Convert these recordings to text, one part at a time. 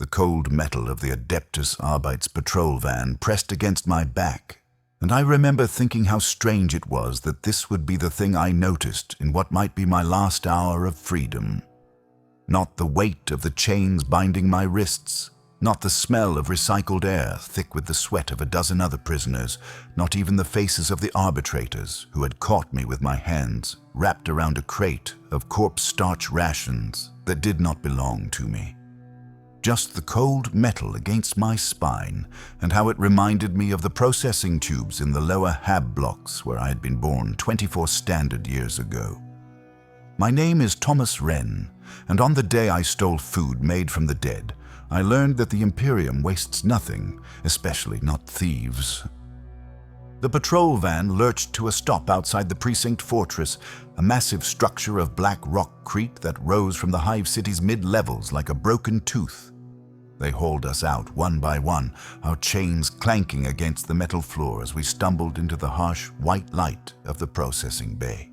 The cold metal of the Adeptus Arbite's patrol van pressed against my back, and I remember thinking how strange it was that this would be the thing I noticed in what might be my last hour of freedom. Not the weight of the chains binding my wrists, not the smell of recycled air thick with the sweat of a dozen other prisoners, not even the faces of the arbitrators who had caught me with my hands wrapped around a crate of corpse starch rations that did not belong to me. Just the cold metal against my spine and how it reminded me of the processing tubes in the lower hab blocks where I had been born 24 standard years ago. My name is Thomas Wren, and on the day I stole food made from the dead, I learned that the Imperium wastes nothing, especially not thieves. The patrol van lurched to a stop outside the precinct fortress, a massive structure of black rockcrete that rose from the hive city's mid-levels like a broken tooth. They hauled us out one by one, our chains clanking against the metal floor as we stumbled into the harsh white light of the processing bay.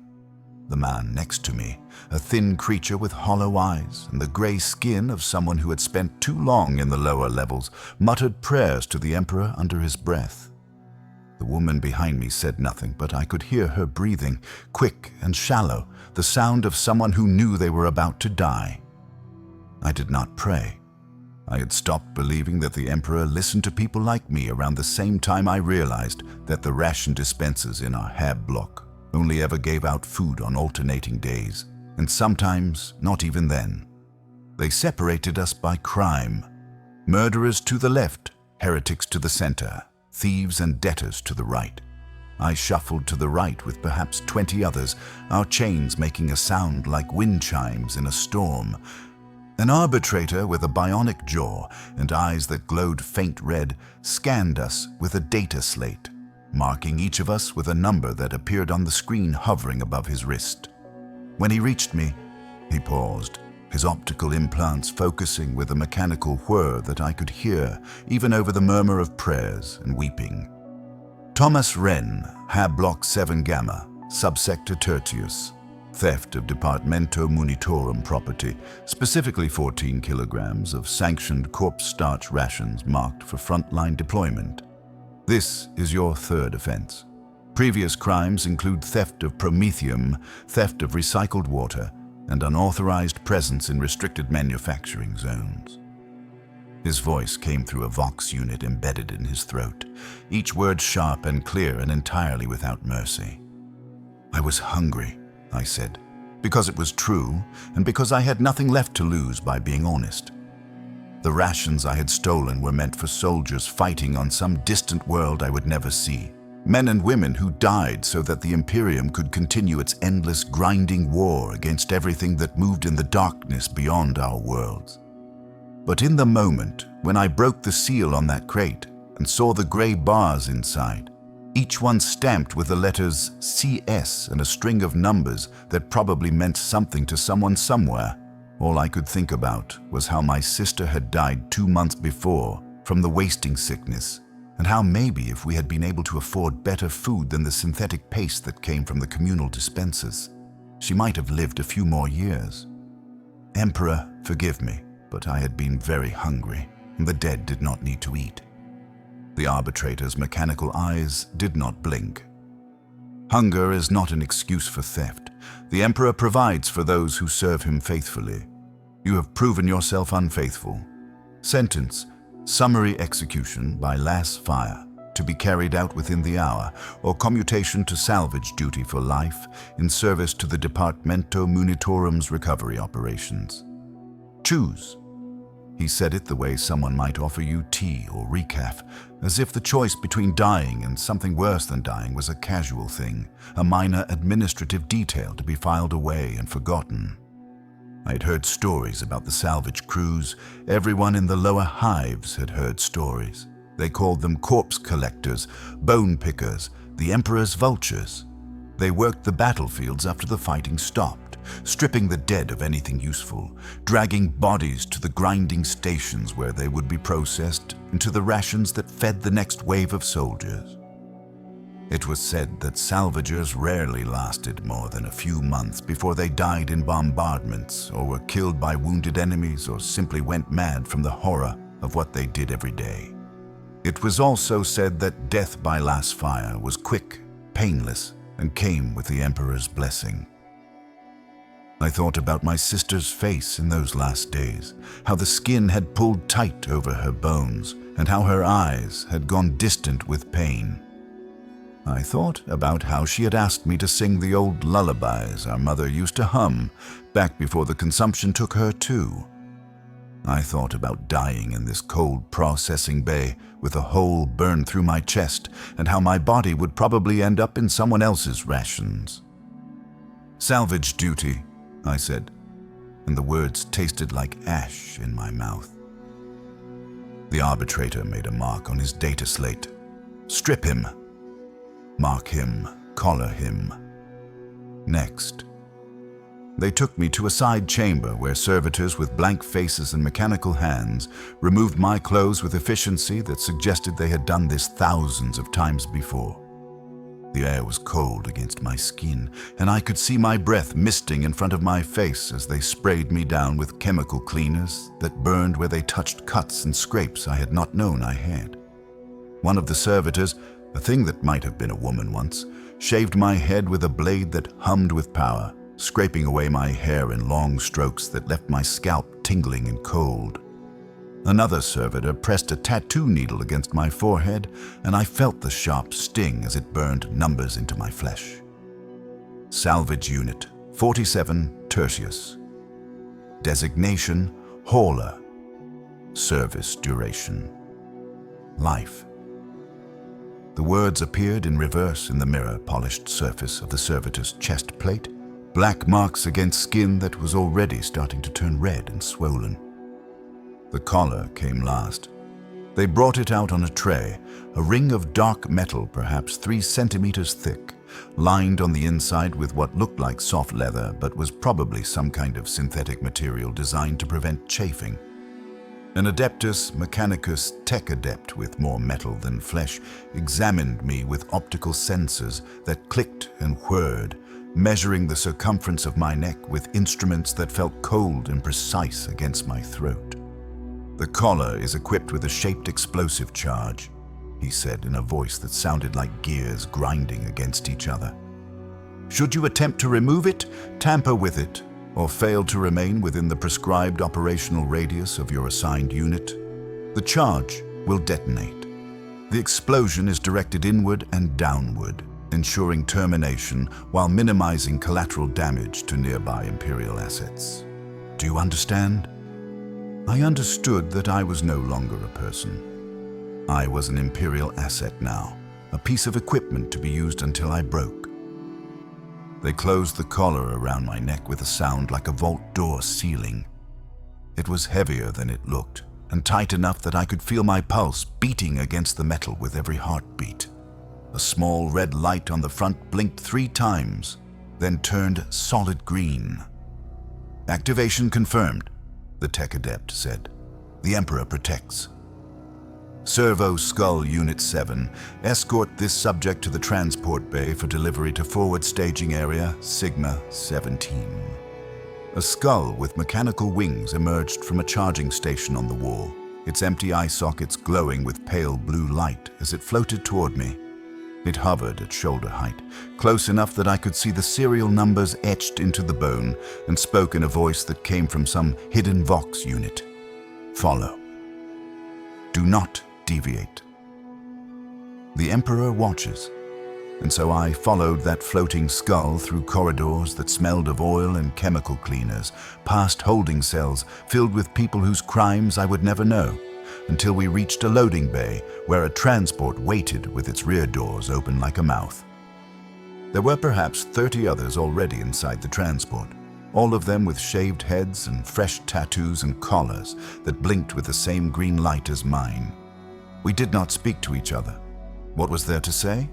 The man next to me, a thin creature with hollow eyes and the gray skin of someone who had spent too long in the lower levels, muttered prayers to the Emperor under his breath. The woman behind me said nothing, but I could hear her breathing, quick and shallow, the sound of someone who knew they were about to die. I did not pray. I had stopped believing that the Emperor listened to people like me around the same time I realized that the ration dispensers in our hab block only ever gave out food on alternating days, and sometimes not even then. They separated us by crime. Murderers to the left, heretics to the center, thieves and debtors to the right. I shuffled to the right with perhaps 20 others, our chains making a sound like wind chimes in a storm. An arbitrator with a bionic jaw and eyes that glowed faint red scanned us with a data slate, marking each of us with a number that appeared on the screen hovering above his wrist. When he reached me, he paused, his optical implants focusing with a mechanical whir that I could hear even over the murmur of prayers and weeping. Thomas Wren, Hab Block 7 Gamma, Subsector Tertius. Theft of Departamento Munitorum property, specifically 14 kilograms of sanctioned corpse starch rations marked for frontline deployment. This is your third offense. Previous crimes include theft of promethium, theft of recycled water, and unauthorized presence in restricted manufacturing zones. His voice came through a Vox unit embedded in his throat, each word sharp and clear and entirely without mercy. I was hungry, I said, because it was true and because I had nothing left to lose by being honest. The rations I had stolen were meant for soldiers fighting on some distant world I would never see. Men and women who died so that the Imperium could continue its endless grinding war against everything that moved in the darkness beyond our worlds. But in the moment when I broke the seal on that crate and saw the gray bars inside, each one stamped with the letters CS and a string of numbers that probably meant something to someone somewhere, all I could think about was how my sister had died 2 months before from the wasting sickness, and how maybe if we had been able to afford better food than the synthetic paste that came from the communal dispensers, she might have lived a few more years. Emperor, forgive me, but I had been very hungry, and the dead did not need to eat. The arbitrator's mechanical eyes did not blink. Hunger is not an excuse for theft. The Emperor provides for those who serve him faithfully. You have proven yourself unfaithful. Sentence: summary execution by lass fire, to be carried out within the hour, or commutation to salvage duty for life in service to the Departamento Munitorum's recovery operations. Choose. He said it the way someone might offer you tea or recaf, as if the choice between dying and something worse than dying was a casual thing, a minor administrative detail to be filed away and forgotten. I had heard stories about the salvage crews. Everyone in the lower hives had heard stories. They called them corpse collectors, bone pickers, the Emperor's vultures. They worked the battlefields after the fighting stopped, stripping the dead of anything useful, dragging bodies to the grinding stations where they would be processed into the rations that fed the next wave of soldiers. It was said that salvagers rarely lasted more than a few months before they died in bombardments or were killed by wounded enemies or simply went mad from the horror of what they did every day. It was also said that death by last fire was quick, painless, and came with the Emperor's blessing. I thought about my sister's face in those last days, how the skin had pulled tight over her bones, and how her eyes had gone distant with pain. I thought about how she had asked me to sing the old lullabies our mother used to hum back before the consumption took her too. I thought about dying in this cold processing bay with a hole burned through my chest and how my body would probably end up in someone else's rations. "Salvage duty," I said, and the words tasted like ash in my mouth. The arbitrator made a mark on his data slate. "Strip him. Mark him. Collar him. Next." They took me to a side chamber where servitors with blank faces and mechanical hands removed my clothes with efficiency that suggested they had done this thousands of times before. The air was cold against my skin, and I could see my breath misting in front of my face as they sprayed me down with chemical cleaners that burned where they touched cuts and scrapes I had not known I had. One of the servitors, a thing that might have been a woman once, shaved my head with a blade that hummed with power, scraping away my hair in long strokes that left my scalp tingling and cold. Another servitor pressed a tattoo needle against my forehead, and I felt the sharp sting as it burned numbers into my flesh. Salvage Unit 47 Tertius. Designation Hauler. Service duration life. The words appeared in reverse in the mirror-polished surface of the servitor's chest plate, black marks against skin that was already starting to turn red and swollen. The collar came last. They brought it out on a tray, a ring of dark metal perhaps 3 centimeters thick, lined on the inside with what looked like soft leather but was probably some kind of synthetic material designed to prevent chafing. An Adeptus Mechanicus tech adept with more metal than flesh examined me with optical sensors that clicked and whirred, measuring the circumference of my neck with instruments that felt cold and precise against my throat. "The collar is equipped with a shaped explosive charge," he said in a voice that sounded like gears grinding against each other. "Should you attempt to remove it, tamper with it, or fail to remain within the prescribed operational radius of your assigned unit, the charge will detonate. The explosion is directed inward and downward, ensuring termination while minimizing collateral damage to nearby Imperial assets. Do you understand?" I understood that I was no longer a person. I was an Imperial asset now, a piece of equipment to be used until I broke. They closed the collar around my neck with a sound like a vault door sealing. It was heavier than it looked, and tight enough that I could feel my pulse beating against the metal with every heartbeat. A small red light on the front blinked 3 times, then turned solid green. "Activation confirmed," the tech adept said. "The Emperor protects. Servo Skull Unit 7, escort this subject to the transport bay for delivery to forward staging area Sigma 17. A skull with mechanical wings emerged from a charging station on the wall, its empty eye sockets glowing with pale blue light as it floated toward me. It hovered at shoulder height, close enough that I could see the serial numbers etched into the bone, and spoke in a voice that came from some hidden Vox unit. "Follow. Do not deviate. The Emperor watches." And so I followed that floating skull through corridors that smelled of oil and chemical cleaners, past holding cells filled with people whose crimes I would never know, until we reached a loading bay where a transport waited with its rear doors open like a mouth. There were perhaps 30 others already inside the transport, all of them with shaved heads and fresh tattoos and collars that blinked with the same green light as mine. We did not speak to each other. What was there to say?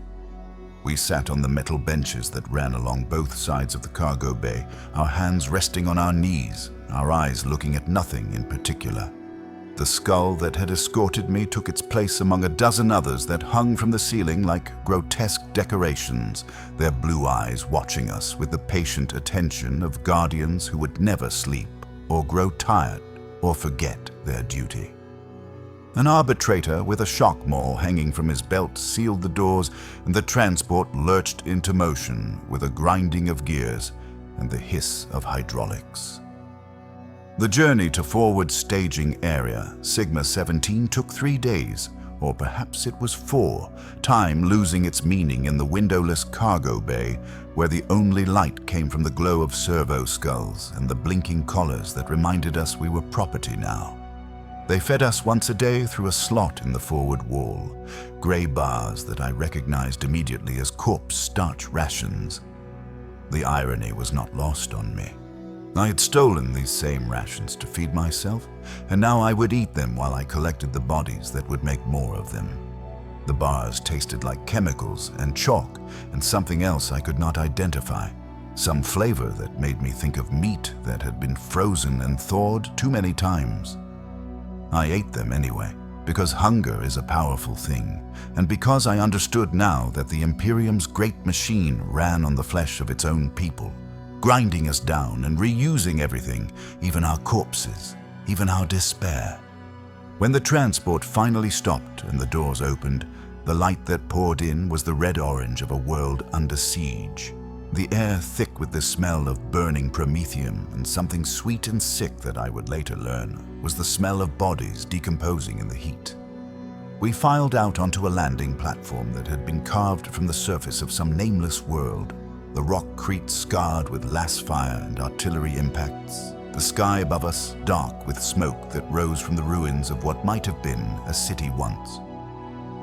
We sat on the metal benches that ran along both sides of the cargo bay, our hands resting on our knees, our eyes looking at nothing in particular. The skull that had escorted me took its place among a dozen others that hung from the ceiling like grotesque decorations, their blue eyes watching us with the patient attention of guardians who would never sleep or grow tired or forget their duty. An arbitrator with a shock maul hanging from his belt sealed the doors, and the transport lurched into motion with a grinding of gears and the hiss of hydraulics. The journey to forward staging area, Sigma 17, took 3 days, or perhaps it was 4, time losing its meaning in the windowless cargo bay, where the only light came from the glow of servo skulls and the blinking collars that reminded us we were property now. They fed us once a day through a slot in the forward wall, gray bars that I recognized immediately as corpse starch rations. The irony was not lost on me. I had stolen these same rations to feed myself, and now I would eat them while I collected the bodies that would make more of them. The bars tasted like chemicals and chalk and something else I could not identify, some flavor that made me think of meat that had been frozen and thawed too many times. I ate them anyway, because hunger is a powerful thing, and because I understood now that the Imperium's great machine ran on the flesh of its own people, grinding us down and reusing everything, even our corpses, even our despair. When the transport finally stopped and the doors opened, the light that poured in was the red-orange of a world under siege. The air thick with the smell of burning promethium, and something sweet and sick that I would later learn was the smell of bodies decomposing in the heat. We filed out onto a landing platform that had been carved from the surface of some nameless world, the rockcrete scarred with lass fire and artillery impacts, the sky above us dark with smoke that rose from the ruins of what might have been a city once.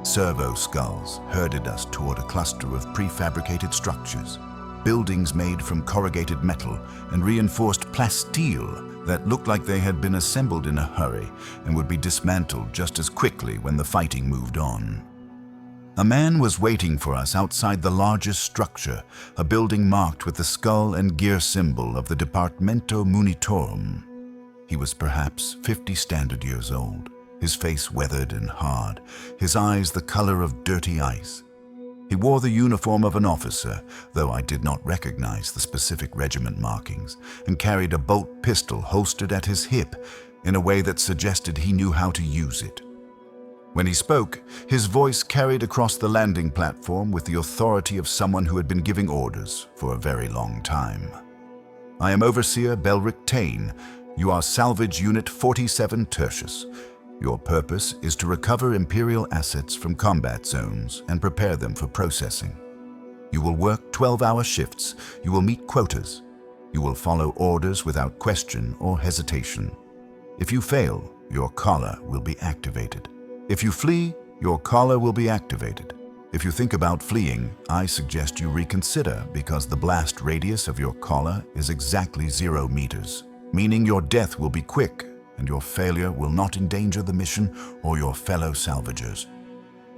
Servo skulls herded us toward a cluster of prefabricated structures, buildings made from corrugated metal and reinforced plasteel that looked like they had been assembled in a hurry and would be dismantled just as quickly when the fighting moved on. A man was waiting for us outside the largest structure, a building marked with the skull and gear symbol of the Departamento Munitorum. He was perhaps 50 standard years old, his face weathered and hard, his eyes the color of dirty ice. He wore the uniform of an officer, though I did not recognize the specific regiment markings, and carried a bolt pistol holstered at his hip in a way that suggested he knew how to use it. When he spoke, his voice carried across the landing platform with the authority of someone who had been giving orders for a very long time. "I am Overseer Belric Tane. You are Salvage Unit 47 Tertius. Your purpose is to recover Imperial assets from combat zones and prepare them for processing. You will work 12-hour shifts. You will meet quotas. You will follow orders without question or hesitation. If you fail, your collar will be activated. If you flee, your collar will be activated. If you think about fleeing, I suggest you reconsider because the blast radius of your collar is exactly 0 meters, meaning your death will be quick and your failure will not endanger the mission or your fellow salvagers.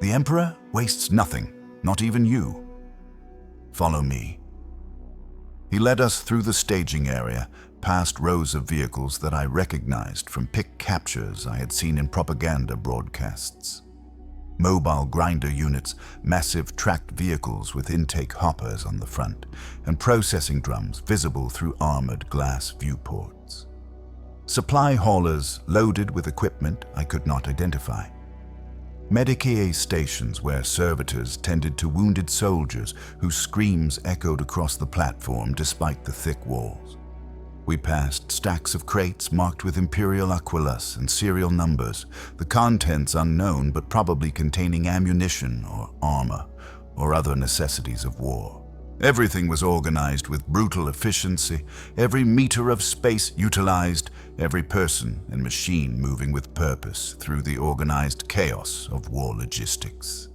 The Emperor wastes nothing, not even you. Follow me." He led us through the staging area, past rows of vehicles that I recognized from pick captures I had seen in propaganda broadcasts. Mobile grinder units, massive tracked vehicles with intake hoppers on the front, and processing drums visible through armored glass viewports. Supply haulers loaded with equipment I could not identify. Medicae stations where servitors tended to wounded soldiers whose screams echoed across the platform despite the thick walls. We passed stacks of crates marked with Imperial Aquilas and serial numbers, the contents unknown but probably containing ammunition or armor or other necessities of war. Everything was organized with brutal efficiency, every meter of space utilized, every person and machine moving with purpose through the organized chaos of war logistics.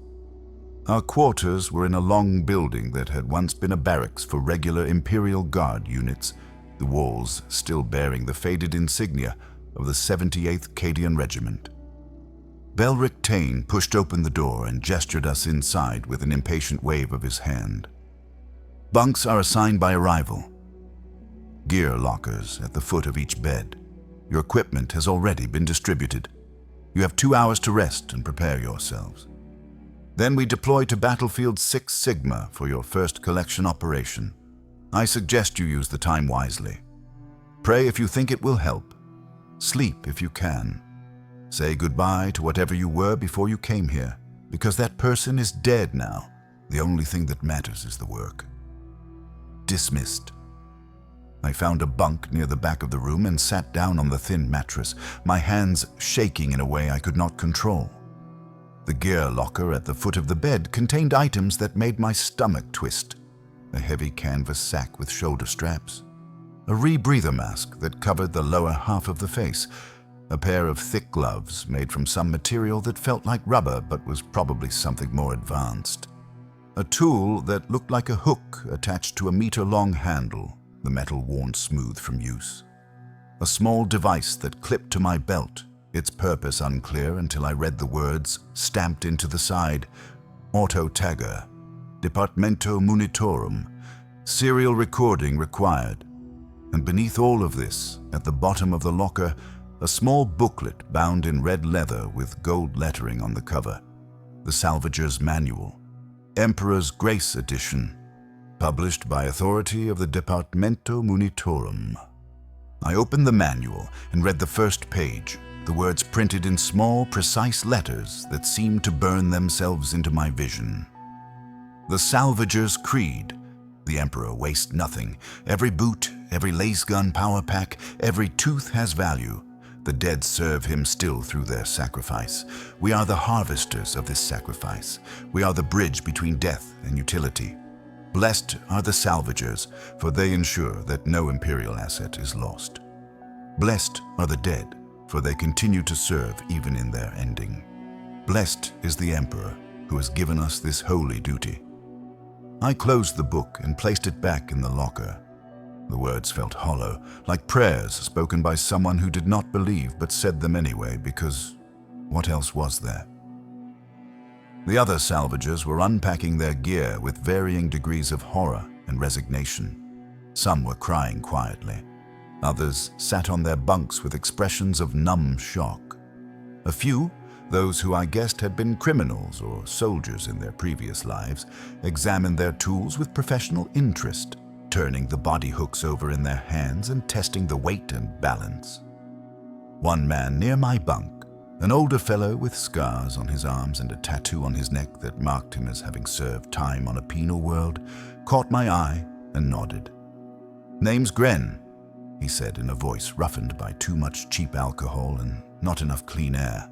Our quarters were in a long building that had once been a barracks for regular Imperial Guard units, the walls still bearing the faded insignia of the 78th Cadian Regiment. Belric Tane pushed open the door and gestured us inside with an impatient wave of his hand. "Bunks are assigned by arrival. Gear lockers at the foot of each bed. Your equipment has already been distributed. You have 2 hours to rest and prepare yourselves. Then we deploy to Battlefield 6 Sigma for your first collection operation. I suggest you use the time wisely. Pray if you think it will help. Sleep if you can. Say goodbye to whatever you were before you came here, because that person is dead now. The only thing that matters is the work. Dismissed. I found a bunk near the back of the room and sat down on the thin mattress, my hands shaking in a way I could not control. The gear locker at the foot of the bed contained items that made my stomach twist. A heavy canvas sack with shoulder straps, a rebreather mask that covered the lower half of the face, a pair of thick gloves made from some material that felt like rubber but was probably something more advanced, a tool that looked like a hook attached to a meter-long handle, the metal worn smooth from use. A small device that clipped to my belt, its purpose unclear until I read the words stamped into the side: Auto Tagger, Departamento Munitorum, serial recording required. And beneath all of this, at the bottom of the locker, a small booklet bound in red leather with gold lettering on the cover. The Salvager's Manual, Emperor's Grace Edition, published by authority of the Departamento Munitorum. I opened the manual and read the first page, the words printed in small, precise letters that seemed to burn themselves into my vision. The Salvager's Creed. The Emperor wastes nothing. Every boot, every lace gun power pack, every tooth has value. The dead serve him still through their sacrifice. We are the harvesters of this sacrifice. We are the bridge between death and utility. Blessed are the Salvagers, for they ensure that no Imperial asset is lost. Blessed are the dead, for they continue to serve even in their ending. Blessed is the Emperor, who has given us this holy duty. I closed the book and placed it back in the locker. The words felt hollow, like prayers spoken by someone who did not believe but said them anyway, because what else was there? The other salvagers were unpacking their gear with varying degrees of horror and resignation. Some were crying quietly. Others sat on their bunks with expressions of numb shock. A few, those who I guessed had been criminals or soldiers in their previous lives, examined their tools with professional interest, turning the body hooks over in their hands and testing the weight and balance. One man near my bunk, an older fellow with scars on his arms and a tattoo on his neck that marked him as having served time on a penal world, caught my eye and nodded. "Name's Gren," he said in a voice roughened by too much cheap alcohol and not enough clean air.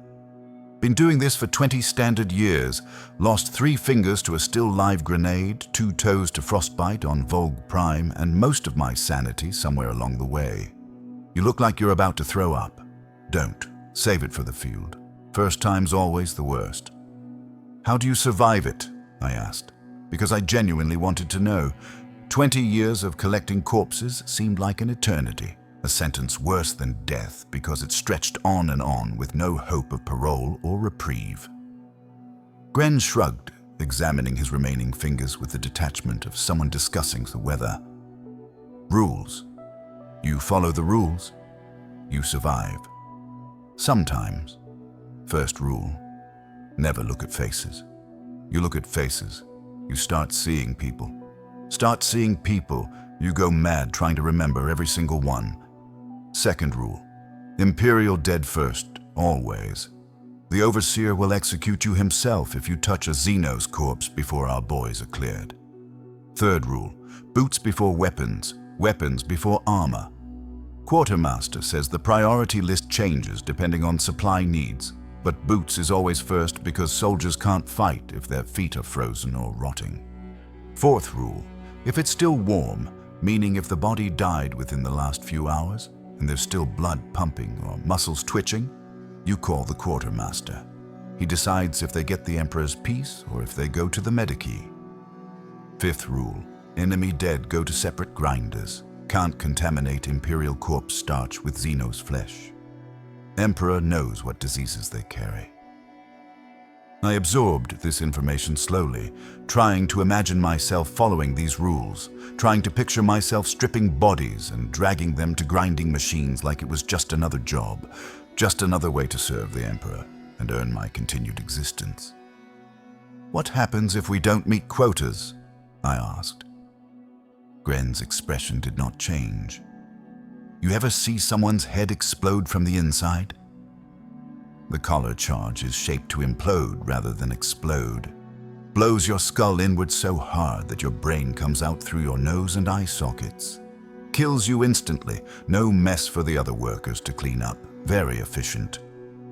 "Been doing this for 20 standard years, lost 3 fingers to a still live grenade, 2 toes to frostbite on Volg Prime, and most of my sanity somewhere along the way. You look like you're about to throw up. Don't. Save it for the field. First time's always the worst." "How do you survive it?" I asked, because I genuinely wanted to know. 20 years of collecting corpses seemed like an eternity, a sentence worse than death because it stretched on and on with no hope of parole or reprieve. Gren shrugged, examining his remaining fingers with the detachment of someone discussing the weather. "Rules. You follow the rules. You survive. Sometimes. First rule, never look at faces. You look at faces, you start seeing people. Start seeing people, you go mad trying to remember every single one. Second rule, Imperial dead first, always. The Overseer will execute you himself if you touch a Xeno's corpse before our boys are cleared. Third rule, boots before weapons, weapons before armor. Quartermaster says the priority list changes depending on supply needs, but boots is always first because soldiers can't fight if their feet are frozen or rotting. Fourth rule, if it's still warm, meaning if the body died within the last few hours and there's still blood pumping or muscles twitching, you call the Quartermaster. He decides if they get the Emperor's peace or if they go to the Medici. Fifth rule, enemy dead go to separate grinders. Can't contaminate Imperial corpse starch with Xeno's flesh. Emperor knows what diseases they carry. I absorbed this information slowly, trying to imagine myself following these rules, trying to picture myself stripping bodies and dragging them to grinding machines like it was just another job, just another way to serve the Emperor. and earn my continued existence. "What happens if we don't meet quotas?" I asked. Gren's expression did not change. "You ever see someone's head explode from the inside?" The collar charge is shaped to implode rather than explode. Blows your skull inward so hard that your brain comes out through your nose and eye sockets. Kills you instantly, no mess for the other workers to clean up. Very efficient.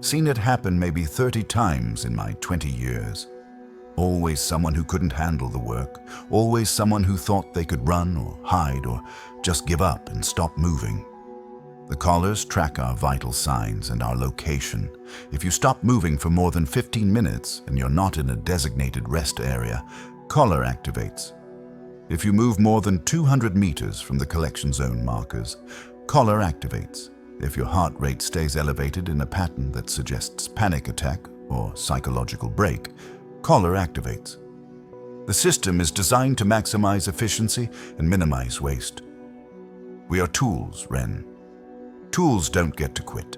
Seen it happen maybe 30 times in my 20 years. Always someone who couldn't handle the work. Always someone who thought they could run or hide or just give up and stop moving. The collars track our vital signs and our location. If you stop moving for more than 15 minutes and you're not in a designated rest area, collar activates. If you move more than 200 meters from the collection zone markers, collar activates. If your heart rate stays elevated in a pattern that suggests panic attack or psychological break, collar activates. The system is designed to maximize efficiency and minimize waste. We are tools, Ren. Tools don't get to quit.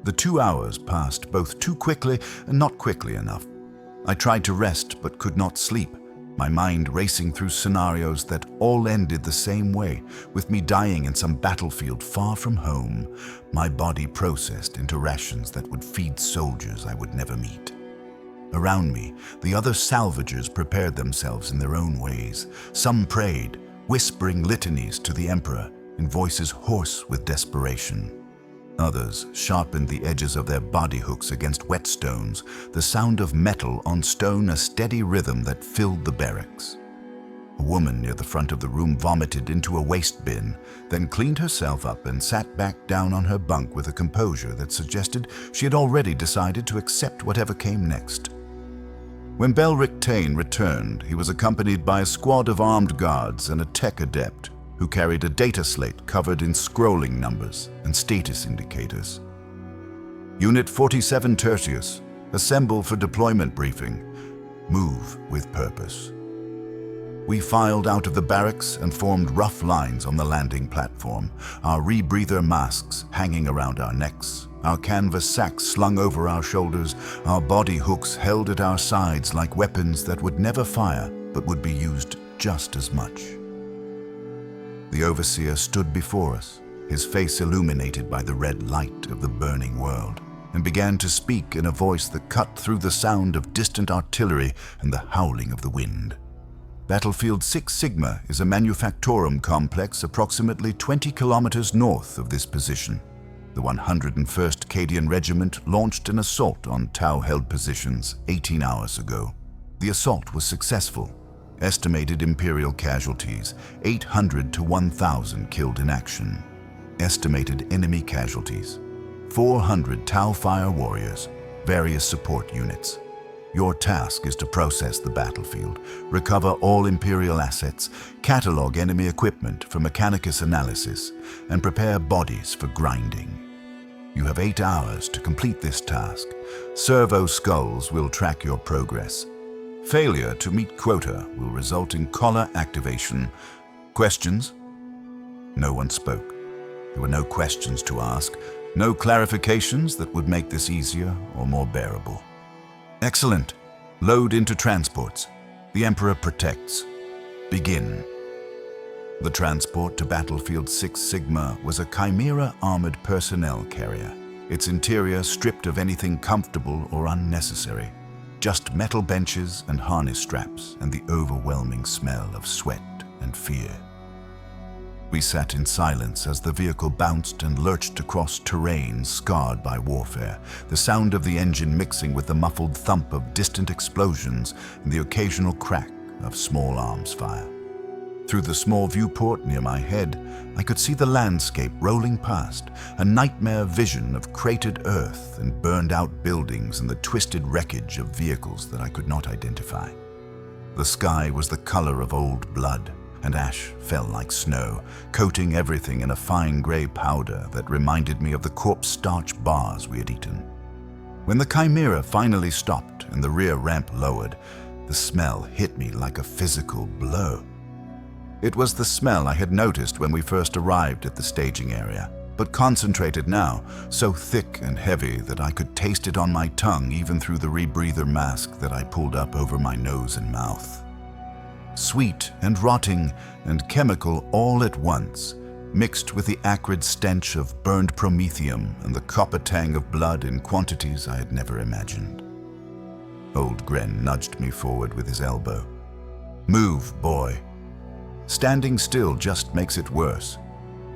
The 2 hours passed both too quickly and not quickly enough. I tried to rest but could not sleep, my mind racing through scenarios that all ended the same way, with me dying in some battlefield far from home, my body processed into rations that would feed soldiers I would never meet. Around me, the other salvagers prepared themselves in their own ways. Some prayed, whispering litanies to the Emperor in voices hoarse with desperation. Others sharpened the edges of their body hooks against whetstones, the sound of metal on stone a steady rhythm that filled the barracks. A woman near the front of the room vomited into a waste bin, then cleaned herself up and sat back down on her bunk with a composure that suggested she had already decided to accept whatever came next. When Belric Tain returned, he was accompanied by a squad of armed guards and a tech adept who carried a data slate covered in scrolling numbers and status indicators. Unit 47 Tertius, assemble for deployment briefing. Move with purpose. We filed out of the barracks and formed rough lines on the landing platform, our rebreather masks hanging around our necks, our canvas sacks slung over our shoulders, our body hooks held at our sides like weapons that would never fire but would be used just as much. The overseer stood before us, his face illuminated by the red light of the burning world, and began to speak in a voice that cut through the sound of distant artillery and the howling of the wind. Battlefield 6 Sigma is a manufactorum complex approximately 20 kilometers north of this position. The 101st Cadian Regiment launched an assault on Tau-held positions 18 hours ago. The assault was successful. Estimated Imperial casualties, 800 to 1,000 killed in action. Estimated enemy casualties, 400 Tau Fire Warriors, various support units. Your task is to process the battlefield, recover all Imperial assets, catalog enemy equipment for Mechanicus analysis, and prepare bodies for grinding. You have 8 hours to complete this task. Servo skulls will track your progress. Failure to meet quota will result in collar activation. Questions? No one spoke. There were no questions to ask, no clarifications that would make this easier or more bearable. Excellent. Load into transports. The Emperor protects. Begin. The transport to Battlefield 6 Sigma was a Chimera armored personnel carrier, its interior stripped of anything comfortable or unnecessary. Just metal benches and harness straps and the overwhelming smell of sweat and fear. We sat in silence as the vehicle bounced and lurched across terrain scarred by warfare, the sound of the engine mixing with the muffled thump of distant explosions and the occasional crack of small arms fire. Through the small viewport near my head, I could see the landscape rolling past, a nightmare vision of cratered earth and burned-out buildings and the twisted wreckage of vehicles that I could not identify. The sky was the color of old blood, and ash fell like snow, coating everything in a fine gray powder that reminded me of the corpse starch bars we had eaten. When the Chimera finally stopped and the rear ramp lowered, the smell hit me like a physical blow. It was the smell I had noticed when we first arrived at the staging area. but concentrated now, so thick and heavy that I could taste it on my tongue even through the rebreather mask that I pulled up over my nose and mouth. Sweet and rotting and chemical all at once, mixed with the acrid stench of burned promethium and the copper tang of blood in quantities I had never imagined. Old Gren nudged me forward with his elbow. "Move, boy." Standing still just makes it worse.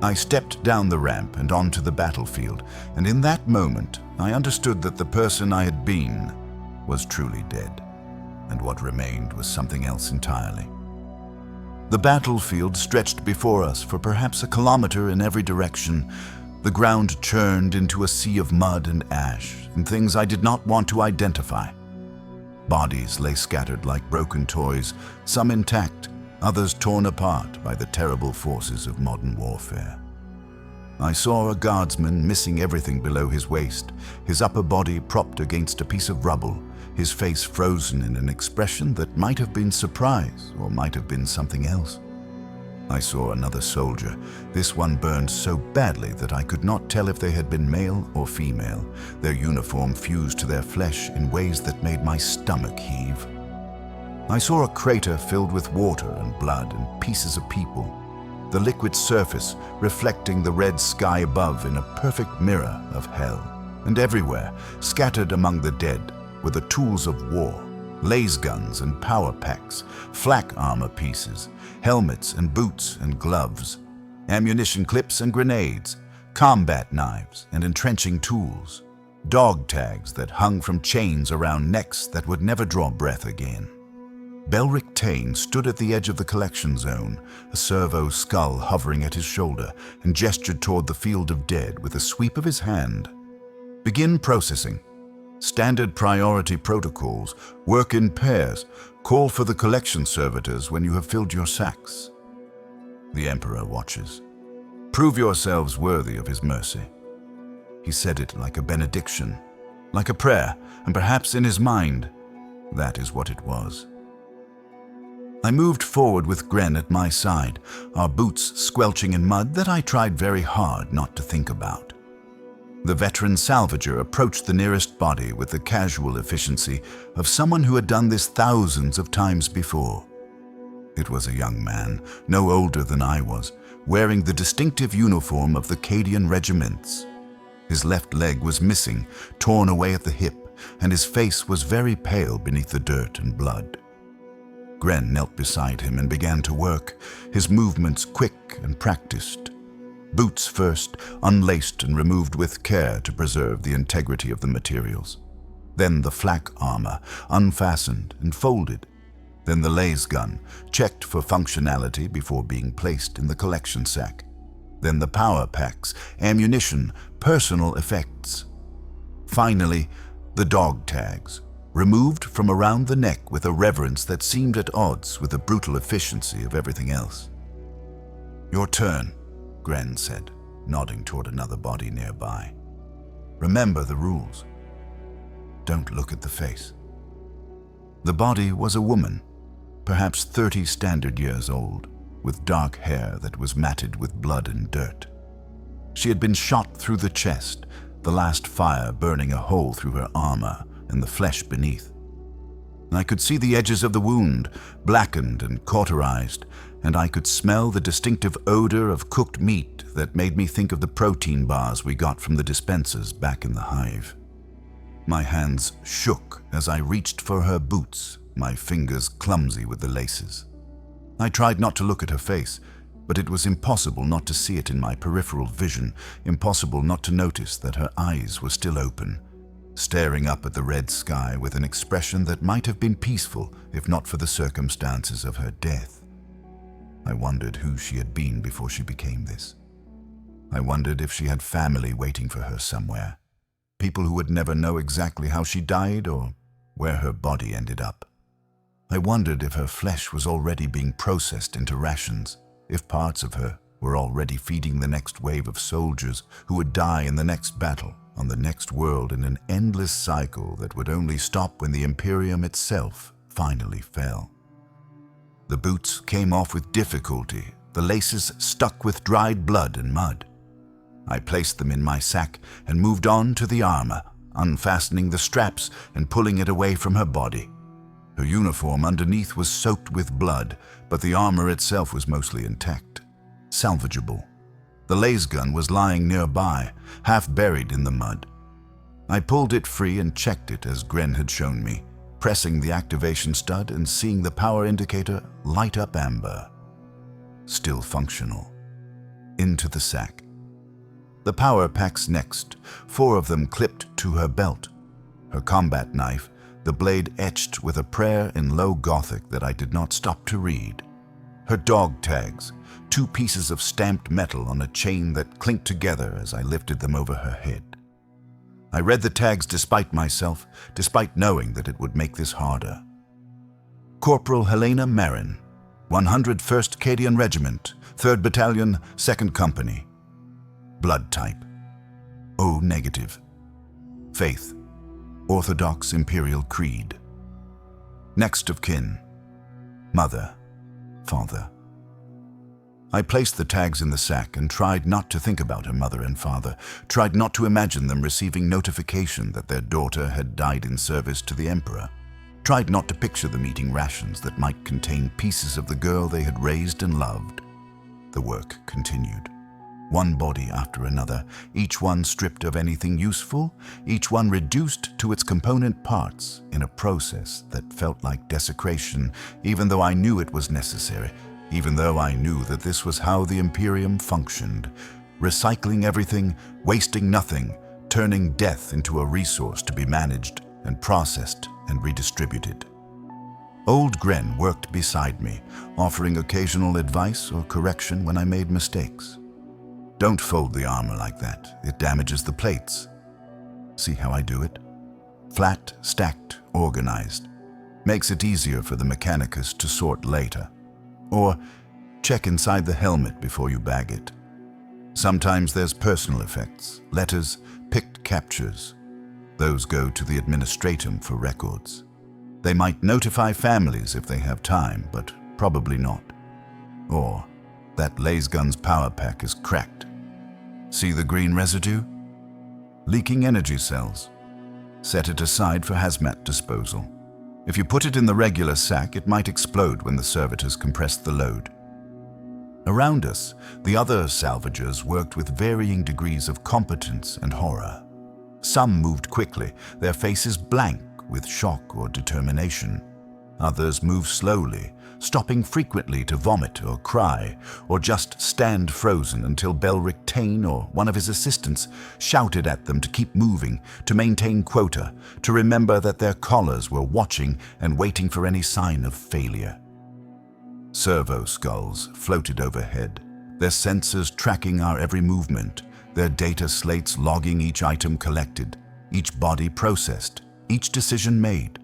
I stepped down the ramp and onto the battlefield, and in that moment I understood that the person I had been was truly dead, and what remained was something else entirely. The battlefield stretched before us for perhaps a kilometer in every direction. The ground churned into a sea of mud and ash, and things I did not want to identify. Bodies lay scattered like broken toys, some intact, others torn apart by the terrible forces of modern warfare. I saw a guardsman missing everything below his waist, his upper body propped against a piece of rubble, his face frozen in an expression that might have been surprise or might have been something else. I saw another soldier, this one burned so badly that I could not tell if they had been male or female. Their uniform fused to their flesh in ways that made my stomach heave. I saw a crater filled with water and blood and pieces of people, the liquid surface reflecting the red sky above in a perfect mirror of hell. And everywhere, scattered among the dead, were the tools of war, laser guns and power packs, flak armor pieces, helmets and boots and gloves, ammunition clips and grenades, combat knives and entrenching tools, dog tags that hung from chains around necks that would never draw breath again. Belric Tane stood at the edge of the collection zone, a servo skull hovering at his shoulder, and gestured toward the field of dead with a sweep of his hand. "Begin processing. Standard priority protocols. Work in pairs. Call for the collection servitors when you have filled your sacks." The Emperor watches. "Prove yourselves worthy of his mercy." He said it like a benediction, like a prayer, and perhaps in his mind, that is what it was. I moved forward with Gren at my side, our boots squelching in mud that I tried very hard not to think about. The veteran Salvager approached the nearest body with the casual efficiency of someone who had done this thousands of times before. It was a young man, no older than I was, wearing the distinctive uniform of the Cadian regiments. His left leg was missing, torn away at the hip, and his face was very pale beneath the dirt and blood. Gren knelt beside him and began to work, his movements quick and practiced. Boots first, unlaced and removed with care to preserve the integrity of the materials. Then the flak armor, unfastened and folded. Then the laser gun, checked for functionality before being placed in the collection sack. Then the power packs, ammunition, personal effects. Finally, the dog tags, removed from around the neck with a reverence that seemed at odds with the brutal efficiency of everything else. "Your turn," Gren said, nodding toward another body nearby. "Remember the rules. Don't look at the face." The body was a woman, perhaps 30 standard years old, with dark hair that was matted with blood and dirt. She had been shot through the chest, the last fire burning a hole through her armor and the flesh beneath. I could see the edges of the wound, blackened and cauterized, and I could smell the distinctive odor of cooked meat that made me think of the protein bars we got from the dispensers back in the hive. My hands shook as I reached for her boots, my fingers clumsy with the laces. I tried not to look at her face, but it was impossible not to see it in my peripheral vision, impossible not to notice that her eyes were still open, staring up at the red sky with an expression that might have been peaceful if not for the circumstances of her death. I wondered who she had been before she became this. I wondered if she had family waiting for her somewhere, people who would never know exactly how she died or where her body ended up. I wondered if her flesh was already being processed into rations, if parts of her were already feeding the next wave of soldiers who would die in the next battle on the next world in an endless cycle that would only stop when the Imperium itself finally fell. The boots came off with difficulty, the laces stuck with dried blood and mud. I placed them in my sack and moved on to the armor, unfastening the straps and pulling it away from her body. Her uniform underneath was soaked with blood, but the armor itself was mostly intact, salvageable. The laser gun was lying nearby, half buried in the mud. I pulled it free and checked it as Gren had shown me, pressing the activation stud and seeing the power indicator light up amber. Still functional. Into the sack. The power packs next, 4 of them clipped to her belt. Her combat knife, the blade etched with a prayer in low Gothic that I did not stop to read. Her dog tags, 2 pieces of stamped metal on a chain that clinked together as I lifted them over her head. I read the tags despite myself, despite knowing that it would make this harder. Corporal Helena Marin, 101st Cadian Regiment, 3rd Battalion, 2nd Company. Blood type: O negative. Faith: Orthodox Imperial Creed. Next of kin: mother, father. I placed the tags in the sack and tried not to think about her mother and father, tried not to imagine them receiving notification that their daughter had died in service to the Emperor, tried not to picture them eating rations that might contain pieces of the girl they had raised and loved. The work continued. One body after another, each one stripped of anything useful, each one reduced to its component parts in a process that felt like desecration, even though I knew it was necessary, even though I knew that this was how the Imperium functioned, recycling everything, wasting nothing, turning death into a resource to be managed and processed and redistributed. Old Gren worked beside me, offering occasional advice or correction when I made mistakes. Don't fold the armor like that. It damages the plates. See how I do it? Flat, stacked, organized. Makes it easier for the mechanicus to sort later. Or check inside the helmet before you bag it. Sometimes there's personal effects, letters, picked captures. Those go to the administratum for records. They might notify families if they have time, but probably not. Or that lasgun's power pack is cracked. See the green residue? Leaking energy cells. Set it aside for hazmat disposal. If you put it in the regular sack, it might explode when the servitors compressed the load. Around us, the other salvagers worked with varying degrees of competence and horror. Some moved quickly, their faces blank with shock or determination. Others moved slowly, stopping frequently to vomit or cry, or just stand frozen until Belric Tane or one of his assistants shouted at them to keep moving, to maintain quota, to remember that their collars were watching and waiting for any sign of failure. Servo skulls floated overhead, their sensors tracking our every movement, their data slates logging each item collected, each body processed, each decision made.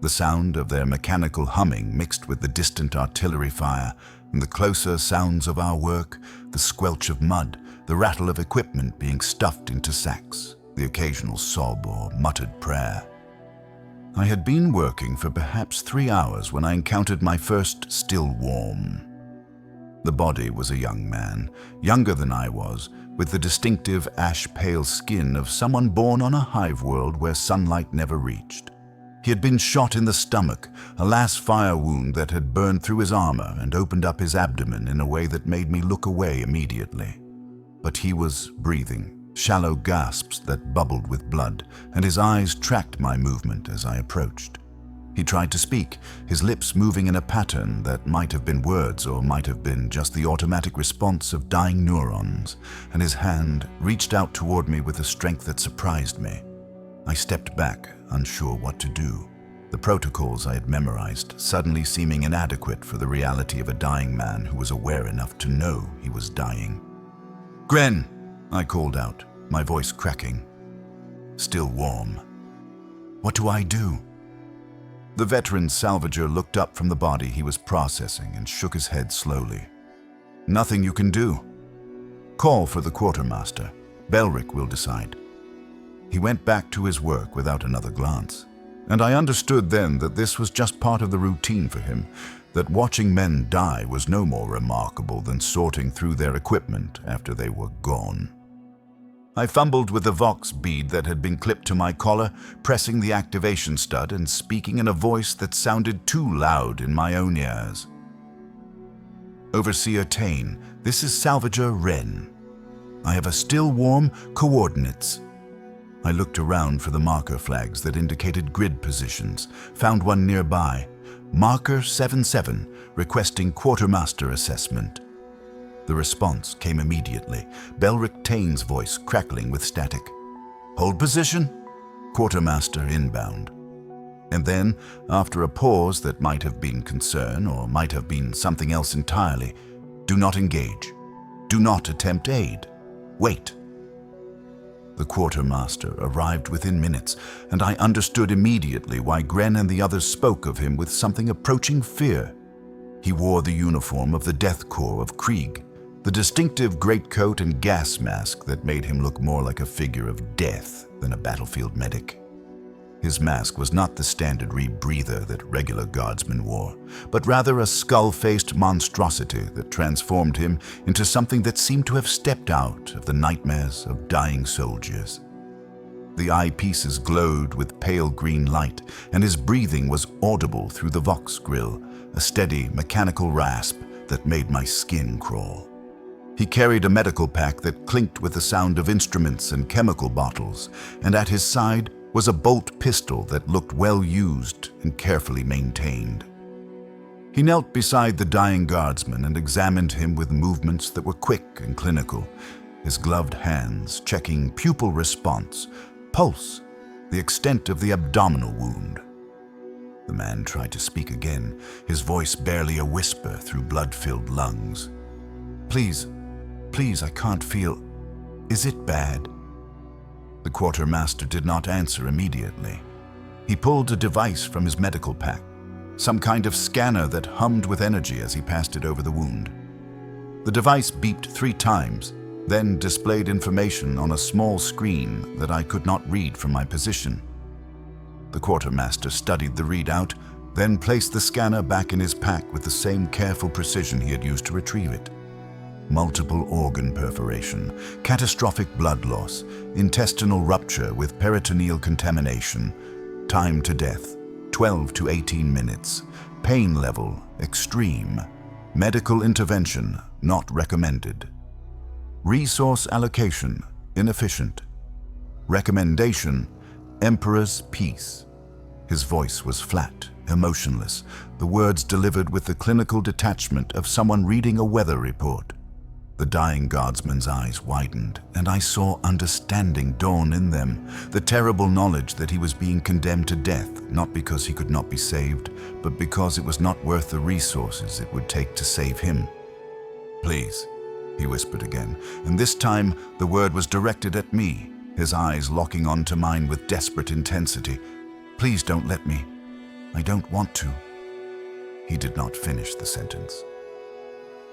The sound of their mechanical humming mixed with the distant artillery fire and the closer sounds of our work, the squelch of mud, the rattle of equipment being stuffed into sacks, the occasional sob or muttered prayer. I had been working for perhaps 3 hours when I encountered my first still warm. The body was a young man, younger than I was, with the distinctive ash-pale skin of someone born on a hive world where sunlight never reached. He had been shot in the stomach, a last fire wound that had burned through his armor and opened up his abdomen in a way that made me look away immediately. But he was breathing, shallow gasps that bubbled with blood, and his eyes tracked my movement as I approached. He tried to speak, his lips moving in a pattern that might have been words or might have been just the automatic response of dying neurons, and his hand reached out toward me with a strength that surprised me. I stepped back, unsure what to do, the protocols I had memorized suddenly seeming inadequate for the reality of a dying man who was aware enough to know he was dying. "Gren!" I called out, my voice cracking. Still warm. "What do I do?" The veteran salvager looked up from the body he was processing and shook his head slowly. "Nothing you can do. Call for the quartermaster. Belric will decide." He went back to his work without another glance, and I understood then that this was just part of the routine for him, that watching men die was no more remarkable than sorting through their equipment after they were gone. I fumbled with the Vox bead that had been clipped to my collar, pressing the activation stud and speaking in a voice that sounded too loud in my own ears. Overseer Tane, this is Salvager Wren. I have a still warm coordinates. I looked around for the marker flags that indicated grid positions, found one nearby. Marker 77, requesting quartermaster assessment. The response came immediately, Belric Tane's voice crackling with static. Hold position. Quartermaster inbound. And then, after a pause that might have been concern or might have been something else entirely, do not engage. Do not attempt aid. Wait. The quartermaster arrived within minutes, and I understood immediately why Gren and the others spoke of him with something approaching fear. He wore the uniform of the Death Corps of Krieg, the distinctive greatcoat and gas mask that made him look more like a figure of death than a battlefield medic. His mask was not the standard rebreather that regular guardsmen wore, but rather a skull-faced monstrosity that transformed him into something that seemed to have stepped out of the nightmares of dying soldiers. The eyepieces glowed with pale green light, and his breathing was audible through the Vox grill, a steady mechanical rasp that made my skin crawl. He carried a medical pack that clinked with the sound of instruments and chemical bottles, and at his side was a bolt pistol that looked well used and carefully maintained. He knelt beside the dying guardsman and examined him with movements that were quick and clinical, his gloved hands checking pupil response, pulse, the extent of the abdominal wound. The man tried to speak again, his voice barely a whisper through blood-filled lungs. Please, I can't feel. Is it bad? The quartermaster did not answer immediately. He pulled a device from his medical pack, some kind of scanner that hummed with energy as he passed it over the wound. The device beeped 3 times, then displayed information on a small screen that I could not read from my position. The quartermaster studied the readout, then placed the scanner back in his pack with the same careful precision he had used to retrieve it. Multiple organ perforation, catastrophic blood loss, intestinal rupture with peritoneal contamination, time to death, 12 to 18 minutes, pain level, extreme, medical intervention, not recommended. Resource allocation, inefficient. Recommendation, Emperor's Peace. His voice was flat, emotionless, the words delivered with the clinical detachment of someone reading a weather report. The dying guardsman's eyes widened, and I saw understanding dawn in them, the terrible knowledge that he was being condemned to death, not because he could not be saved, but because it was not worth the resources it would take to save him. Please, he whispered again, and this time the word was directed at me, his eyes locking onto mine with desperate intensity. Please don't let me. I don't want to. He did not finish the sentence.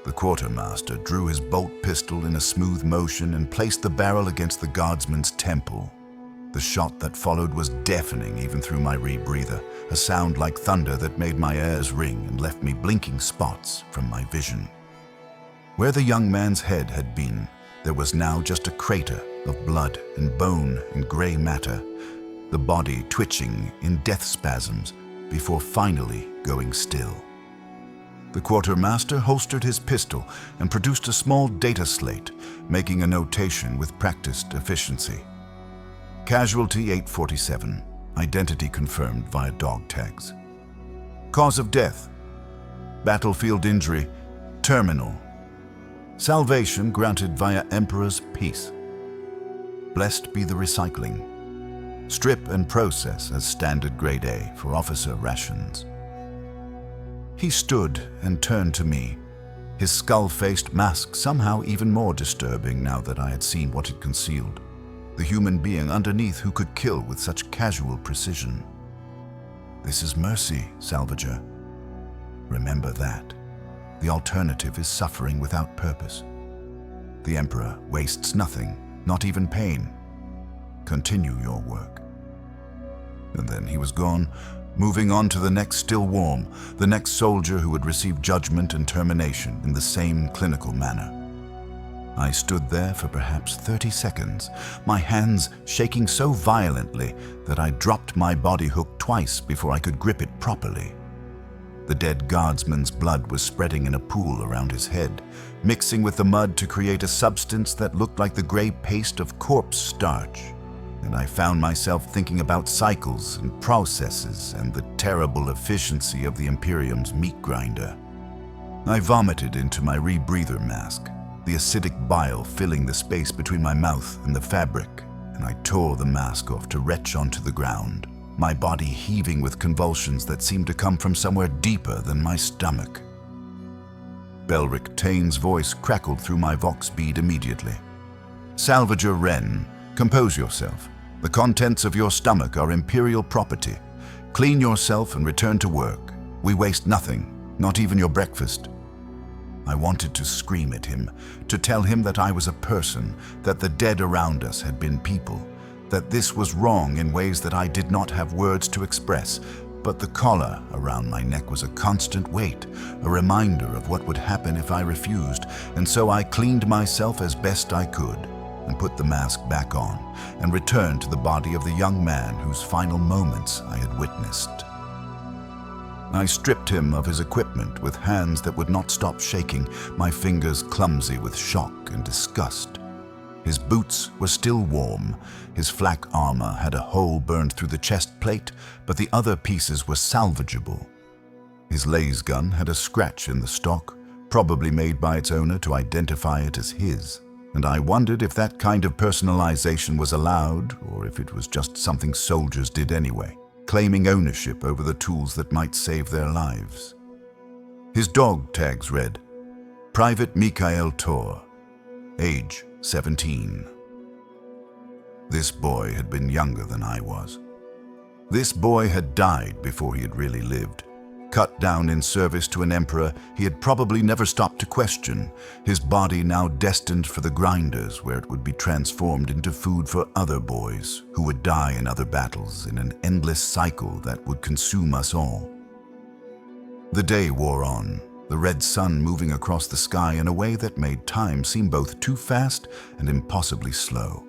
The quartermaster drew his bolt pistol in a smooth motion and placed the barrel against the guardsman's temple. The shot that followed was deafening even through my rebreather, a sound like thunder that made my ears ring and left me blinking spots from my vision. Where the young man's head had been, there was now just a crater of blood and bone and gray matter, the body twitching in death spasms before finally going still. The quartermaster holstered his pistol and produced a small data slate, making a notation with practiced efficiency. Casualty 847, identity confirmed via dog tags. Cause of death, battlefield injury, terminal. Salvation granted via Emperor's Peace. Blessed be the recycling. Strip and process as standard grade A for officer rations. He stood and turned to me, his skull-faced mask somehow even more disturbing now that I had seen what it concealed, the human being underneath who could kill with such casual precision. This is mercy, Salvager. Remember that. The alternative is suffering without purpose. The Emperor wastes nothing, not even pain. Continue your work. And then he was gone, moving on to the next still warm, the next soldier who would receive judgment and termination in the same clinical manner. I stood there for perhaps 30 seconds, my hands shaking so violently that I dropped my body hook twice before I could grip it properly. The dead guardsman's blood was spreading in a pool around his head, mixing with the mud to create a substance that looked like the gray paste of corpse starch. And I found myself thinking about cycles and processes and the terrible efficiency of the Imperium's meat grinder. I vomited into my rebreather mask, the acidic bile filling the space between my mouth and the fabric, and I tore the mask off to retch onto the ground, my body heaving with convulsions that seemed to come from somewhere deeper than my stomach. Belric Tane's voice crackled through my vox bead immediately. "Salvager Wren, compose yourself. The contents of your stomach are Imperial property. Clean yourself and return to work. We waste nothing, not even your breakfast." I wanted to scream at him, to tell him that I was a person, that the dead around us had been people, that this was wrong in ways that I did not have words to express, but the collar around my neck was a constant weight, a reminder of what would happen if I refused, and so I cleaned myself as best I could, and put the mask back on, and returned to the body of the young man whose final moments I had witnessed. I stripped him of his equipment with hands that would not stop shaking, my fingers clumsy with shock and disgust. His boots were still warm, his flak armor had a hole burned through the chest plate, but the other pieces were salvageable. His laser gun had a scratch in the stock, probably made by its owner to identify it as his, and I wondered if that kind of personalization was allowed or if it was just something soldiers did anyway, claiming ownership over the tools that might save their lives. His dog tags read, "Private Mikhail Tor, age 17. This boy had been younger than I was. This boy had died before he had really lived. Cut down in service to an emperor he had probably never stopped to question, his body now destined for the grinders where it would be transformed into food for other boys who would die in other battles in an endless cycle that would consume us all. The day wore on, the red sun moving across the sky in a way that made time seem both too fast and impossibly slow.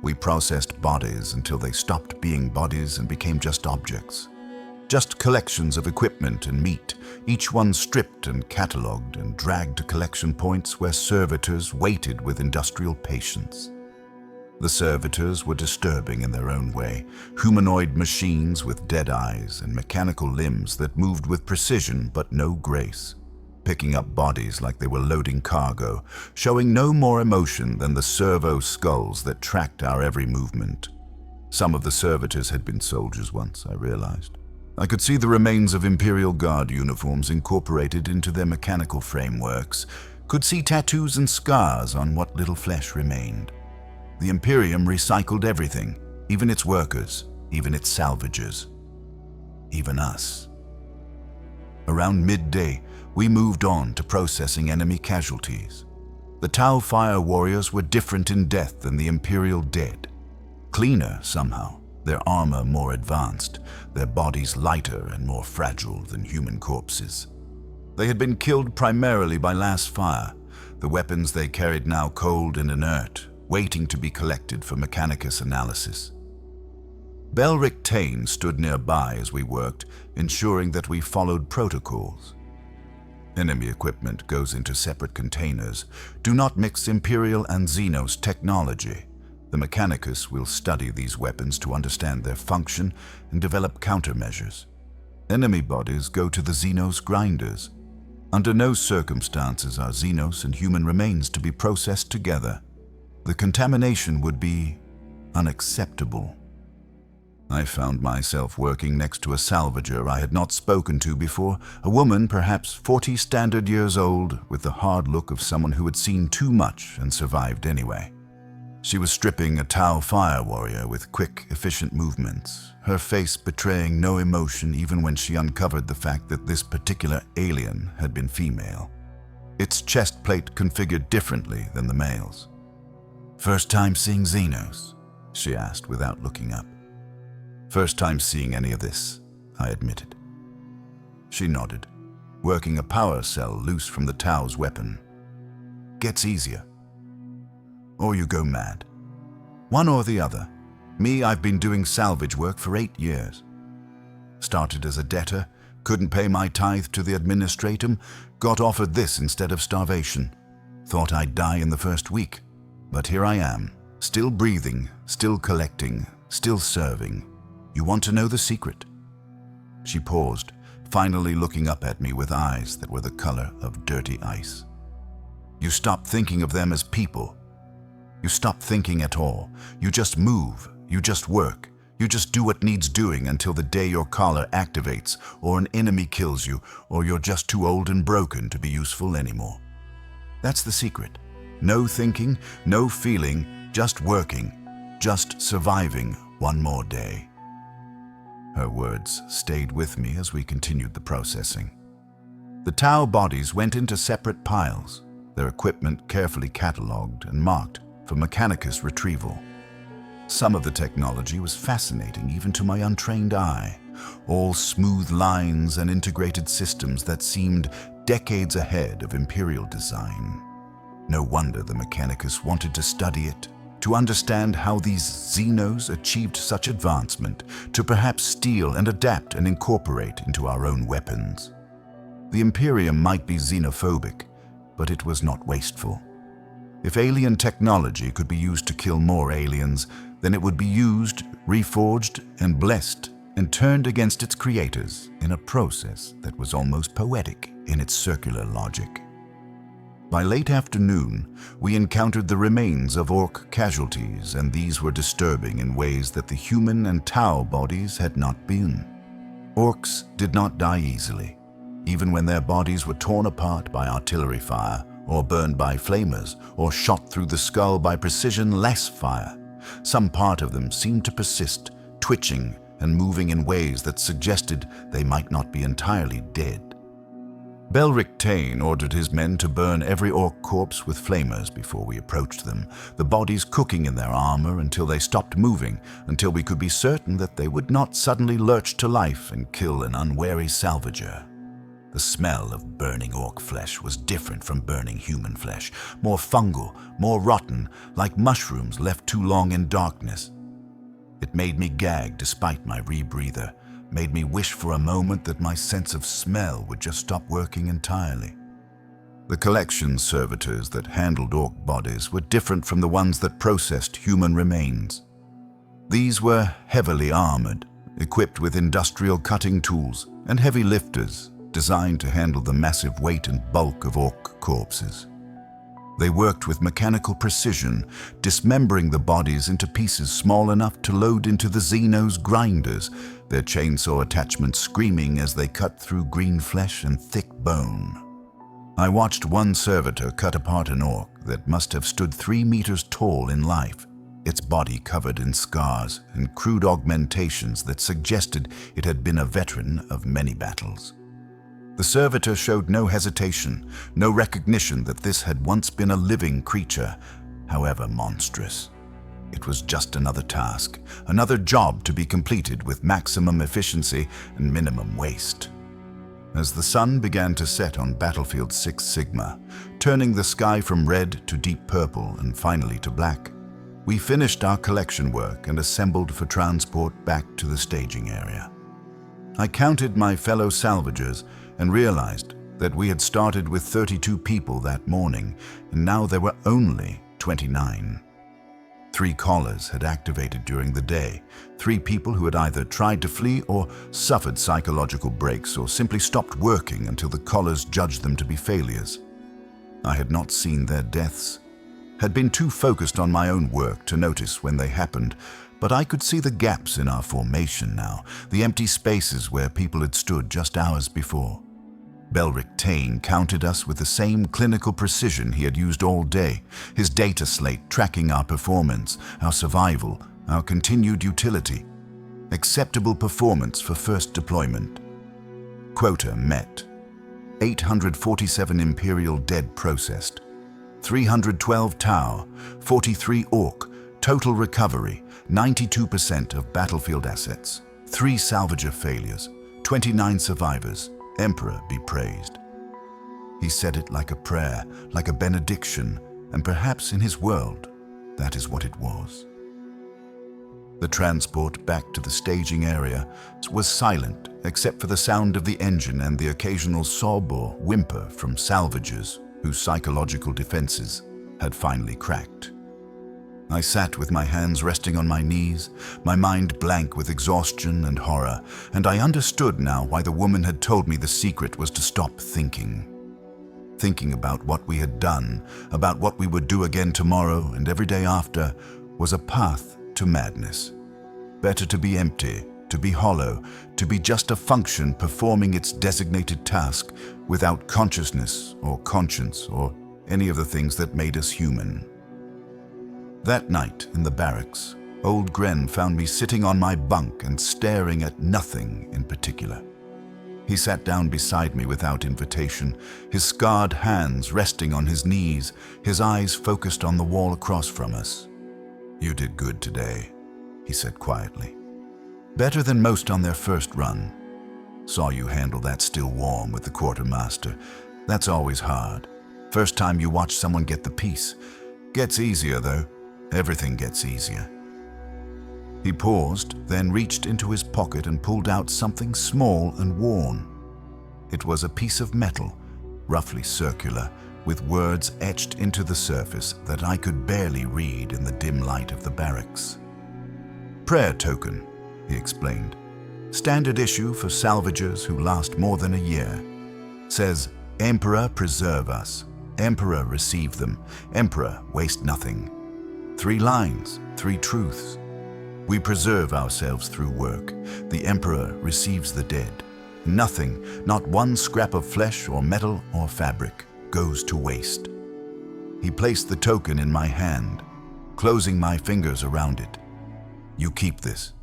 We processed bodies until they stopped being bodies and became just objects. Just collections of equipment and meat, each one stripped and catalogued and dragged to collection points where servitors waited with industrial patience. The servitors were disturbing in their own way, humanoid machines with dead eyes and mechanical limbs that moved with precision but no grace, picking up bodies like they were loading cargo, showing no more emotion than the servo skulls that tracked our every movement. Some of the servitors had been soldiers once, I realized. I could see the remains of Imperial Guard uniforms incorporated into their mechanical frameworks, could see tattoos and scars on what little flesh remained. The Imperium recycled everything, even its workers, even its salvagers, even us. Around midday, we moved on to processing enemy casualties. The Tau Fire Warriors were different in death than the Imperial dead. Cleaner, somehow. Their armor more advanced, their bodies lighter and more fragile than human corpses. They had been killed primarily by last fire, the weapons they carried now cold and inert, waiting to be collected for Mechanicus analysis. Belric Tane stood nearby as we worked, ensuring that we followed protocols. Enemy equipment goes into separate containers. Do not mix Imperial and Xenos technology. The Mechanicus will study these weapons to understand their function and develop countermeasures. Enemy bodies go to the Xenos grinders. Under no circumstances are Xenos and human remains to be processed together. The contamination would be unacceptable. I found myself working next to a salvager I had not spoken to before, a woman perhaps 40 standard years old, with the hard look of someone who had seen too much and survived anyway. She was stripping a Tau Fire Warrior with quick, efficient movements, her face betraying no emotion even when she uncovered the fact that this particular alien had been female. Its chest plate configured differently than the male's. "First time seeing Xenos?" she asked without looking up. "First time seeing any of this," I admitted. She nodded, working a power cell loose from the Tau's weapon. "Gets easier. or you go mad. One or the other. Me, I've been doing salvage work for 8 years. Started as a debtor, couldn't pay my tithe to the administratum, got offered this instead of starvation. Thought I'd die in the first week, but here I am, still breathing, still collecting, still serving. You want to know the secret?" She paused, finally looking up at me with eyes that were the color of dirty ice. "You stop thinking of them as people. You stop thinking at all. You just move, you just work, you just do what needs doing until the day your collar activates, or an enemy kills you, or you're just too old and broken to be useful anymore. That's the secret. No thinking, no feeling, just working, just surviving one more day." Her words stayed with me as we continued the processing. The Tau bodies went into separate piles, their equipment carefully catalogued and marked for Mechanicus retrieval. Some of the technology was fascinating even to my untrained eye, all smooth lines and integrated systems that seemed decades ahead of Imperial design. No wonder the Mechanicus wanted to study it, to understand how these Xenos achieved such advancement, to perhaps steal and adapt and incorporate into our own weapons. The Imperium might be xenophobic, but it was not wasteful. If alien technology could be used to kill more aliens, then it would be used, reforged, and blessed, and turned against its creators in a process that was almost poetic in its circular logic. By late afternoon, we encountered the remains of Orc casualties, and these were disturbing in ways that the human and Tau bodies had not been. Orcs did not die easily, even when their bodies were torn apart by artillery fire, or burned by flamers, or shot through the skull by precision-less fire. Some part of them seemed to persist, twitching and moving in ways that suggested they might not be entirely dead. Belric Tain ordered his men to burn every Orc corpse with flamers before we approached them, the bodies cooking in their armor until they stopped moving, until we could be certain that they would not suddenly lurch to life and kill an unwary Salvager. The smell of burning Orc flesh was different from burning human flesh, more fungal, more rotten, like mushrooms left too long in darkness. It made me gag despite my rebreather, made me wish for a moment that my sense of smell would just stop working entirely. The collection servitors that handled Orc bodies were different from the ones that processed human remains. These were heavily armored, equipped with industrial cutting tools and heavy lifters, designed to handle the massive weight and bulk of Orc corpses. They worked with mechanical precision, dismembering the bodies into pieces small enough to load into the Xenos' grinders, their chainsaw attachments screaming as they cut through green flesh and thick bone. I watched one servitor cut apart an Orc that must have stood 3 meters tall in life, its body covered in scars and crude augmentations that suggested it had been a veteran of many battles. The servitor showed no hesitation, no recognition that this had once been a living creature, however monstrous. It was just another task, another job to be completed with maximum efficiency and minimum waste. As the sun began to set on Battlefield 6 Sigma, turning the sky from red to deep purple and finally to black, we finished our collection work and assembled for transport back to the staging area. I counted my fellow salvagers and realized that we had started with 32 people that morning, and now there were only 29. 3 collars had activated during the day, 3 people who had either tried to flee or suffered psychological breaks or simply stopped working until the collars judged them to be failures. I had not seen their deaths, had been too focused on my own work to notice when they happened, but I could see the gaps in our formation now, the empty spaces where people had stood just hours before. Belric Tain counted us with the same clinical precision he had used all day, his data slate tracking our performance, our survival, our continued utility. Acceptable performance for first deployment. Quota met. 847 Imperial dead processed. 312 Tau, 43 Orc, total recovery, 92% of battlefield assets, 3 Salvager failures, 29 survivors. Emperor be praised. He said it like a prayer, like a benediction, and perhaps in his world, That is what it was. The transport back to the staging area was silent except for the sound of the engine and the occasional sob or whimper from salvagers whose psychological defenses had finally cracked. I sat with my hands resting on my knees, my mind blank with exhaustion and horror, and I understood now why the woman had told me the secret was to stop thinking. Thinking about what we had done, about what we would do again tomorrow and every day after, was a path to madness. Better to be empty, to be hollow, to be just a function performing its designated task without consciousness or conscience or any of the things that made us human. That night in the barracks, old Gren found me sitting on my bunk and staring at nothing in particular. He sat down beside me without invitation, his scarred hands resting on his knees, his eyes focused on the wall across from us. "You did good today," he said quietly. "Better than most on their first run. Saw you handle that still warm with the quartermaster. That's always hard. First time you watch someone get the piece. Gets easier though. Everything gets easier." He paused, then reached into his pocket and pulled out something small and worn. It was a piece of metal, roughly circular, with words etched into the surface that I could barely read in the dim light of the barracks. "Prayer token," he explained. "Standard issue for salvagers who last more than a year. Says, 'Emperor, preserve us. Emperor, receive them. Emperor, waste nothing.' 3 lines, 3 truths. We preserve ourselves through work. The Emperor receives the dead. Nothing, not one scrap of flesh or metal or fabric, goes to waste." He placed the token in my hand, closing my fingers around it. "You keep this.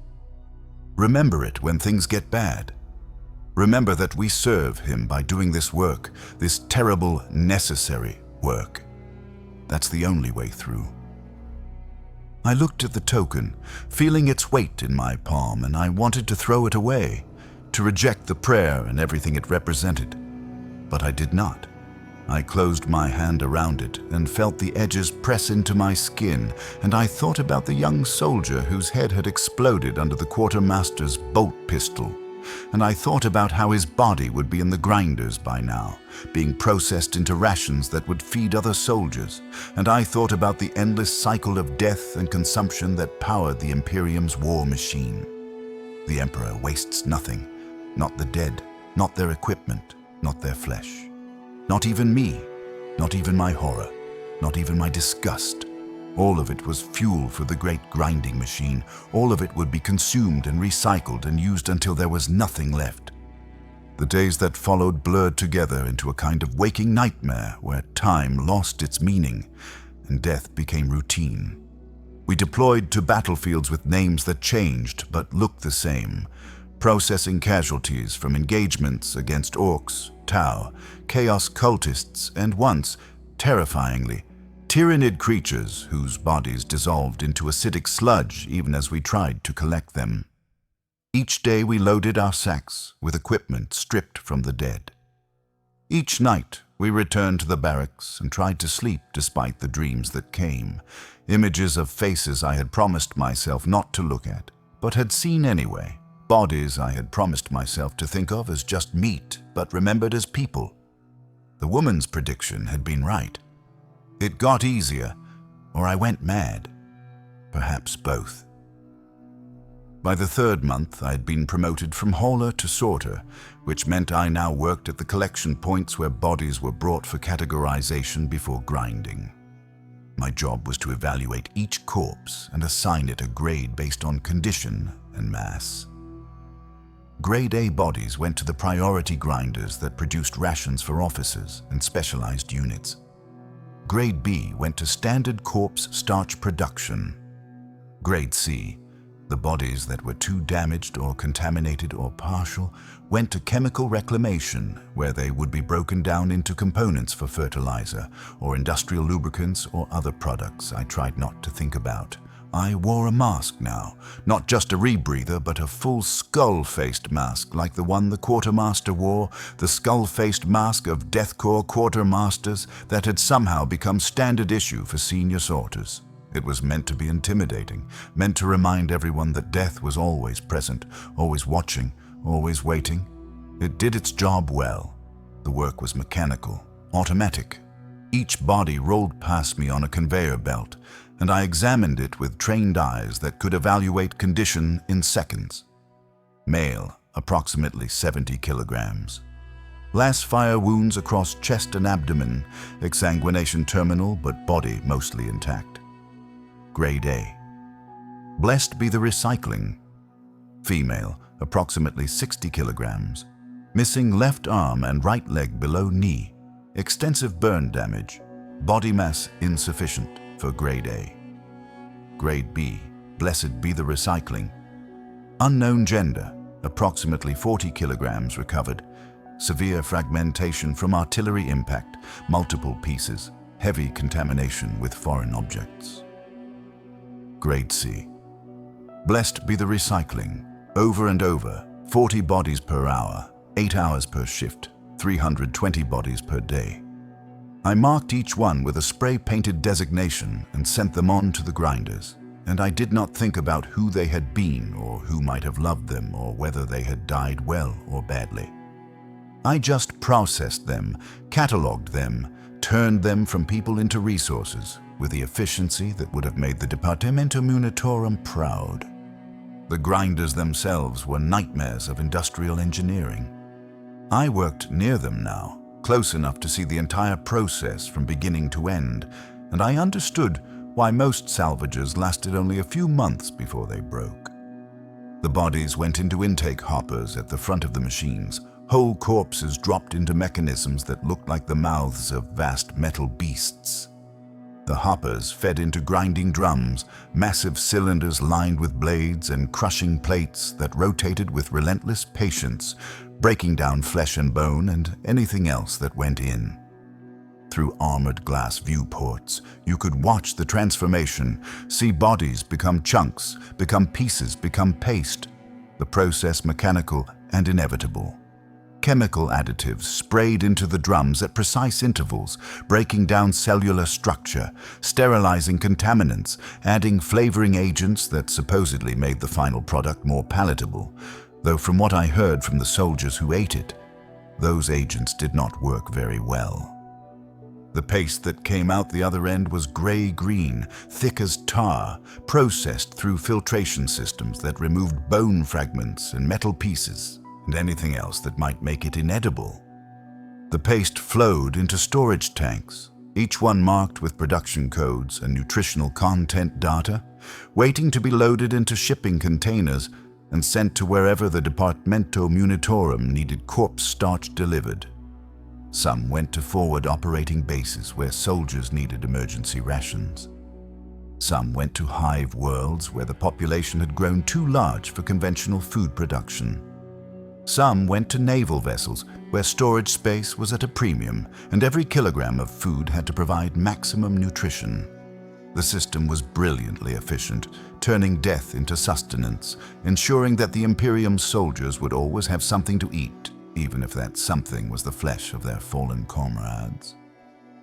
Remember it when things get bad. Remember that we serve him by doing this work, this terrible, necessary work. That's the only way through." I looked at the token, feeling its weight in my palm, and I wanted to throw it away, to reject the prayer and everything it represented. But I did not. I closed my hand around it and felt the edges press into my skin, and I thought about the young soldier whose head had exploded under the quartermaster's bolt pistol. And I thought about how his body would be in the grinders by now, being processed into rations that would feed other soldiers. And I thought about the endless cycle of death and consumption that powered the Imperium's war machine. The Emperor wastes nothing, not the dead, not their equipment, not their flesh. Not even me, not even my horror, not even my disgust. All of it was fuel for the great grinding machine. All of it would be consumed and recycled and used until there was nothing left. The days that followed blurred together into a kind of waking nightmare where time lost its meaning and death became routine. We deployed to battlefields with names that changed but looked the same, processing casualties from engagements against orcs, Tau, chaos cultists, and once, terrifyingly, tyrannid creatures whose bodies dissolved into acidic sludge even as we tried to collect them. Each day we loaded our sacks with equipment stripped from the dead. Each night we returned to the barracks and tried to sleep despite the dreams that came, images of faces I had promised myself not to look at, but had seen anyway, bodies I had promised myself to think of as just meat, but remembered as people. The woman's prediction had been right. It got easier, or I went mad. Perhaps both. By the 3rd month, I had been promoted from hauler to sorter, which meant I now worked at the collection points where bodies were brought for categorization before grinding. My job was to evaluate each corpse and assign it a grade based on condition and mass. Grade A bodies went to the priority grinders that produced rations for officers and specialized units. Grade B went to standard corpse starch production. Grade C, the bodies that were too damaged or contaminated or partial, went to chemical reclamation, where they would be broken down into components for fertilizer or industrial lubricants or other products I tried not to think about. I wore a mask now, not just a rebreather, but a full skull-faced mask like the one the quartermaster wore, the skull-faced mask of Deathcore quartermasters that had somehow become standard issue for senior sorters. It was meant to be intimidating, meant to remind everyone that death was always present, always watching, always waiting. It did its job well. The work was mechanical, automatic. Each body rolled past me on a conveyor belt, and I examined it with trained eyes that could evaluate condition in seconds. Male, approximately 70 kilograms. Last fire wounds across chest and abdomen, exsanguination terminal but body mostly intact. Grade A. Blessed be the recycling. Female, approximately 60 kilograms. Missing left arm and right leg below knee. Extensive burn damage. Body mass insufficient for Grade A. Grade B. Blessed be the recycling. Unknown gender, approximately 40 kilograms recovered. Severe fragmentation from artillery impact, multiple pieces, heavy contamination with foreign objects. Grade C. Blessed be the recycling. Over and over, 40 bodies per hour, 8 hours per shift, 320 bodies per day. I marked each one with a spray-painted designation and sent them on to the grinders, and I did not think about who they had been or who might have loved them or whether they had died well or badly. I just processed them, catalogued them, turned them from people into resources with the efficiency that would have made the Departamento Munitorum proud. The grinders themselves were nightmares of industrial engineering. I worked near them now, close enough to see the entire process from beginning to end, and I understood why most salvagers lasted only a few months before they broke. The bodies went into intake hoppers at the front of the machines, whole corpses dropped into mechanisms that looked like the mouths of vast metal beasts. The hoppers fed into grinding drums, massive cylinders lined with blades and crushing plates that rotated with relentless patience, breaking down flesh and bone and anything else that went in. Through armored glass viewports, you could watch the transformation, see bodies become chunks, become pieces, become paste. The process mechanical and inevitable. Chemical additives sprayed into the drums at precise intervals, breaking down cellular structure, sterilizing contaminants, adding flavoring agents that supposedly made the final product more palatable, though from what I heard from the soldiers who ate it, those agents did not work very well. The paste that came out the other end was gray-green, thick as tar, processed through filtration systems that removed bone fragments and metal pieces, and anything else that might make it inedible. The paste flowed into storage tanks, each one marked with production codes and nutritional content data, waiting to be loaded into shipping containers and sent to wherever the Departamento Munitorum needed corpse starch delivered. Some went to forward operating bases where soldiers needed emergency rations. Some went to hive worlds where the population had grown too large for conventional food production. Some went to naval vessels where storage space was at a premium and every kilogram of food had to provide maximum nutrition. The system was brilliantly efficient, turning death into sustenance, ensuring that the Imperium soldiers would always have something to eat, even if that something was the flesh of their fallen comrades.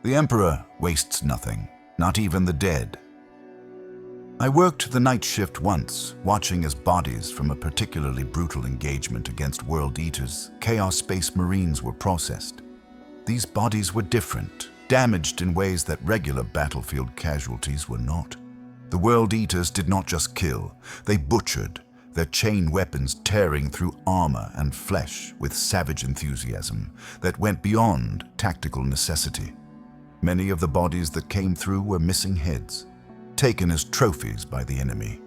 The Emperor wastes nothing, not even the dead. I worked the night shift once, watching as bodies from a particularly brutal engagement against World Eaters, Chaos Space Marines were processed. These bodies were different, damaged in ways that regular battlefield casualties were not. The World Eaters did not just kill, they butchered, their chain weapons tearing through armor and flesh with savage enthusiasm that went beyond tactical necessity. Many of the bodies that came through were missing heads, taken as trophies by the enemy.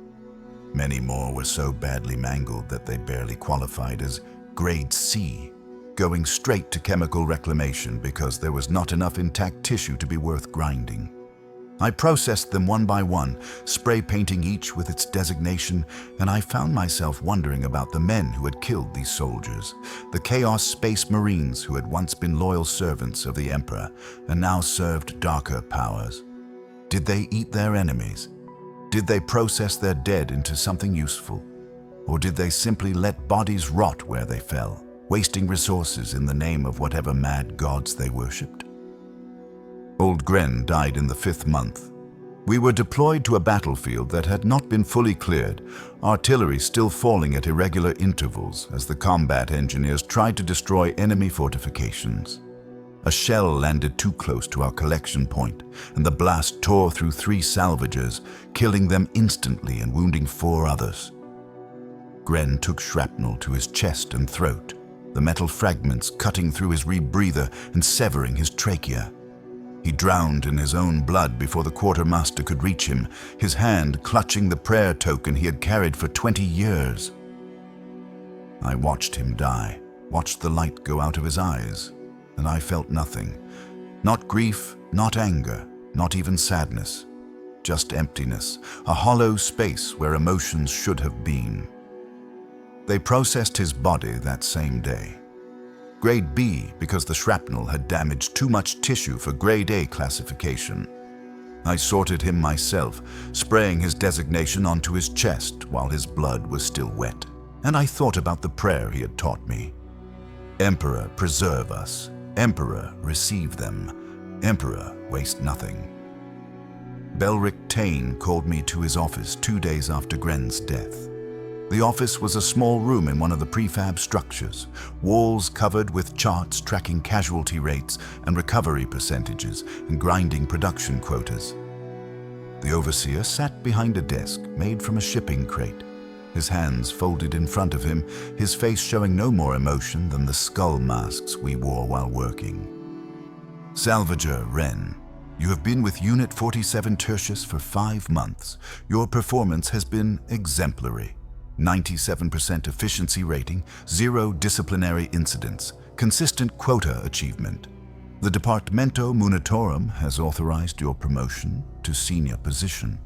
Many more were so badly mangled that they barely qualified as Grade C, going straight to chemical reclamation because there was not enough intact tissue to be worth grinding. I processed them one by one, spray painting each with its designation, and I found myself wondering about the men who had killed these soldiers, the Chaos Space Marines who had once been loyal servants of the Emperor and now served darker powers. Did they eat their enemies? Did they process their dead into something useful? Or did they simply let bodies rot where they fell, wasting resources in the name of whatever mad gods they worshipped? Old Gren died in the 5th month. We were deployed to a battlefield that had not been fully cleared, artillery still falling at irregular intervals as the combat engineers tried to destroy enemy fortifications. A shell landed too close to our collection point, and the blast tore through 3 salvagers, killing them instantly and wounding 4 others. Gren took shrapnel to his chest and throat, the metal fragments cutting through his rebreather and severing his trachea. He drowned in his own blood before the quartermaster could reach him, his hand clutching the prayer token he had carried for 20 years. I watched him die, watched the light go out of his eyes, and I felt nothing. Not grief, not anger, not even sadness. Just emptiness, a hollow space where emotions should have been. They processed his body that same day. Grade B because the shrapnel had damaged too much tissue for Grade A classification. I sorted him myself, spraying his designation onto his chest while his blood was still wet. And I thought about the prayer he had taught me. Emperor, preserve us. Emperor, receive them. Emperor, waste nothing. Belric Tain called me to his office 2 days after Gren's death. The office was a small room in one of the prefab structures, walls covered with charts tracking casualty rates and recovery percentages and grinding production quotas. The overseer sat behind a desk made from a shipping crate, his hands folded in front of him, his face showing no more emotion than the skull masks we wore while working. Salvager Wren, you have been with Unit 47 Tertius for 5 months. Your performance has been exemplary. 97% efficiency rating, 0 disciplinary incidents, consistent quota achievement. The Departamento Munitorum has authorized your promotion to senior position.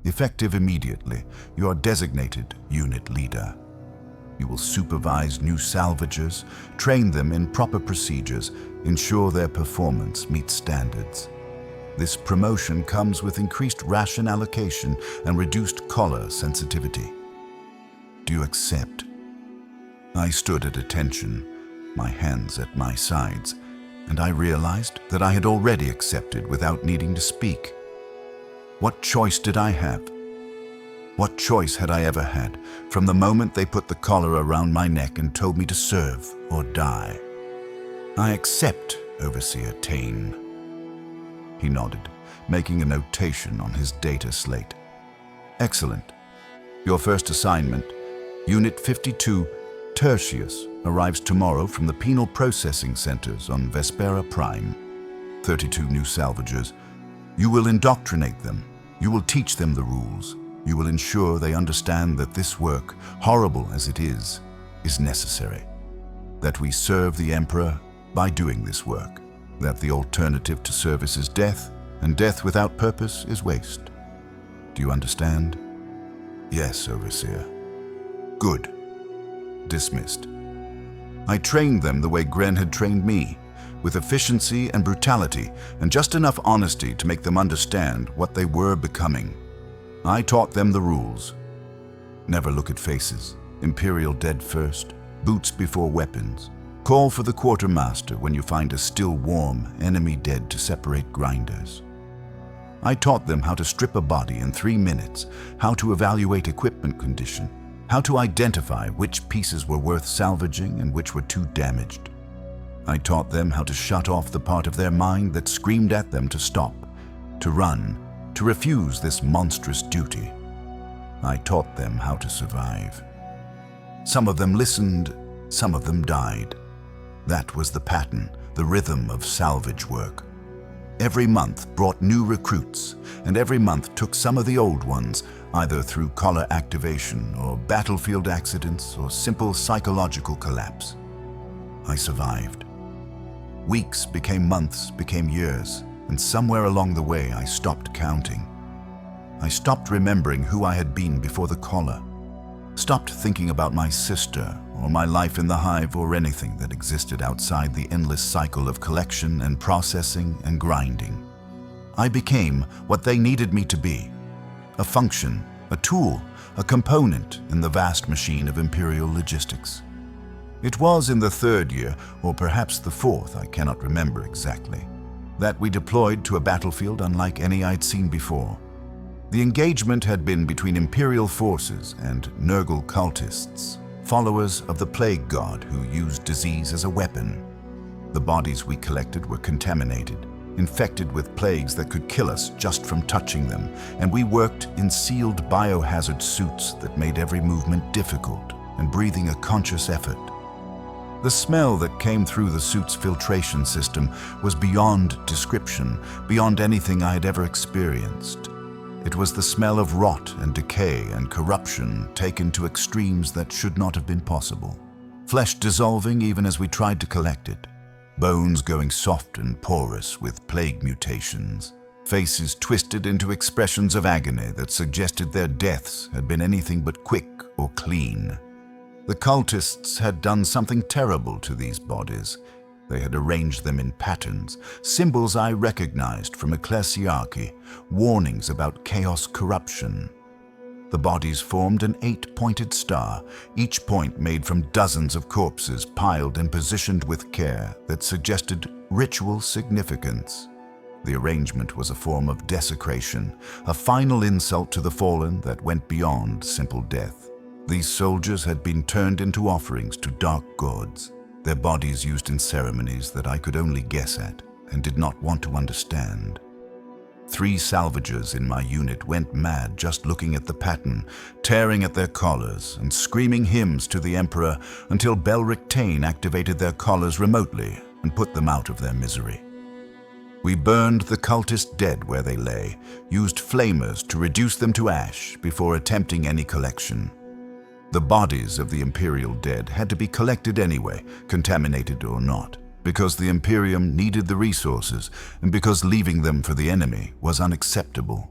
Effective immediately, you are designated unit leader. You will supervise new salvagers, train them in proper procedures, ensure their performance meets standards. This promotion comes with increased ration allocation and reduced collar sensitivity. Do you accept? I stood at attention, my hands at my sides, and I realized that I had already accepted without needing to speak. What choice did I have? What choice had I ever had from the moment they put the collar around my neck and told me to serve or die? I accept, Overseer Tain. He nodded, making a notation on his data slate. Excellent. Your first assignment, Unit 52, Tertius, arrives tomorrow from the penal processing centers on Vespera Prime. 32 new salvagers. You will indoctrinate them. You will teach them the rules. You will ensure they understand that this work, horrible as it is necessary. That we serve the Emperor by doing this work. That the alternative to service is death, and death without purpose is waste. Do you understand? Yes, Overseer. Good. Dismissed. I trained them the way Gren had trained me, with efficiency and brutality, and just enough honesty to make them understand what they were becoming. I taught them the rules. Never look at faces. Imperial dead first. Boots before weapons. Call for the quartermaster when you find a still warm enemy dead to separate grinders. I taught them how to strip a body in 3 minutes, how to evaluate equipment condition, how to identify which pieces were worth salvaging and which were too damaged. I taught them how to shut off the part of their mind that screamed at them to stop, to run, to refuse this monstrous duty. I taught them how to survive. Some of them listened, some of them died. That was the pattern, the rhythm of salvage work. Every month brought new recruits, and every month took some of the old ones, either through collar activation or battlefield accidents or simple psychological collapse. I survived. Weeks became months, became years, and somewhere along the way I stopped counting. I stopped remembering who I had been before the collar, stopped thinking about my sister or my life in the hive or anything that existed outside the endless cycle of collection and processing and grinding. I became what they needed me to be, a function, a tool, a component in the vast machine of Imperial logistics. It was in the 3rd year, or perhaps the 4th, I cannot remember exactly, that we deployed to a battlefield unlike any I'd seen before. The engagement had been between Imperial forces and Nurgle cultists, followers of the plague god who used disease as a weapon. The bodies we collected were contaminated, infected with plagues that could kill us just from touching them, and we worked in sealed biohazard suits that made every movement difficult and breathing a conscious effort. The smell that came through the suit's filtration system was beyond description, beyond anything I had ever experienced. It was the smell of rot and decay and corruption taken to extremes that should not have been possible. Flesh dissolving even as we tried to collect it. Bones going soft and porous with plague mutations. Faces twisted into expressions of agony that suggested their deaths had been anything but quick or clean. The cultists had done something terrible to these bodies. They had arranged them in patterns, symbols I recognized from ecclesiarchy, warnings about chaos corruption. The bodies formed an 8-pointed star, each point made from dozens of corpses piled and positioned with care that suggested ritual significance. The arrangement was a form of desecration, a final insult to the fallen that went beyond simple death. These soldiers had been turned into offerings to dark gods, their bodies used in ceremonies that I could only guess at and did not want to understand. 3 salvagers in my unit went mad just looking at the pattern, tearing at their collars and screaming hymns to the Emperor until Belric Tain activated their collars remotely and put them out of their misery. We burned the cultists dead where they lay, used flamers to reduce them to ash before attempting any collection. The bodies of the Imperial dead had to be collected anyway, contaminated or not, because the Imperium needed the resources and because leaving them for the enemy was unacceptable.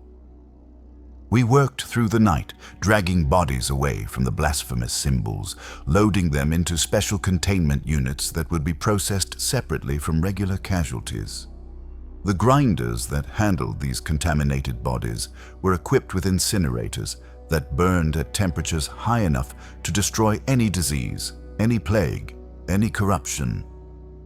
We worked through the night, dragging bodies away from the blasphemous symbols, loading them into special containment units that would be processed separately from regular casualties. The grinders that handled these contaminated bodies were equipped with incinerators that burned at temperatures high enough to destroy any disease, any plague, any corruption.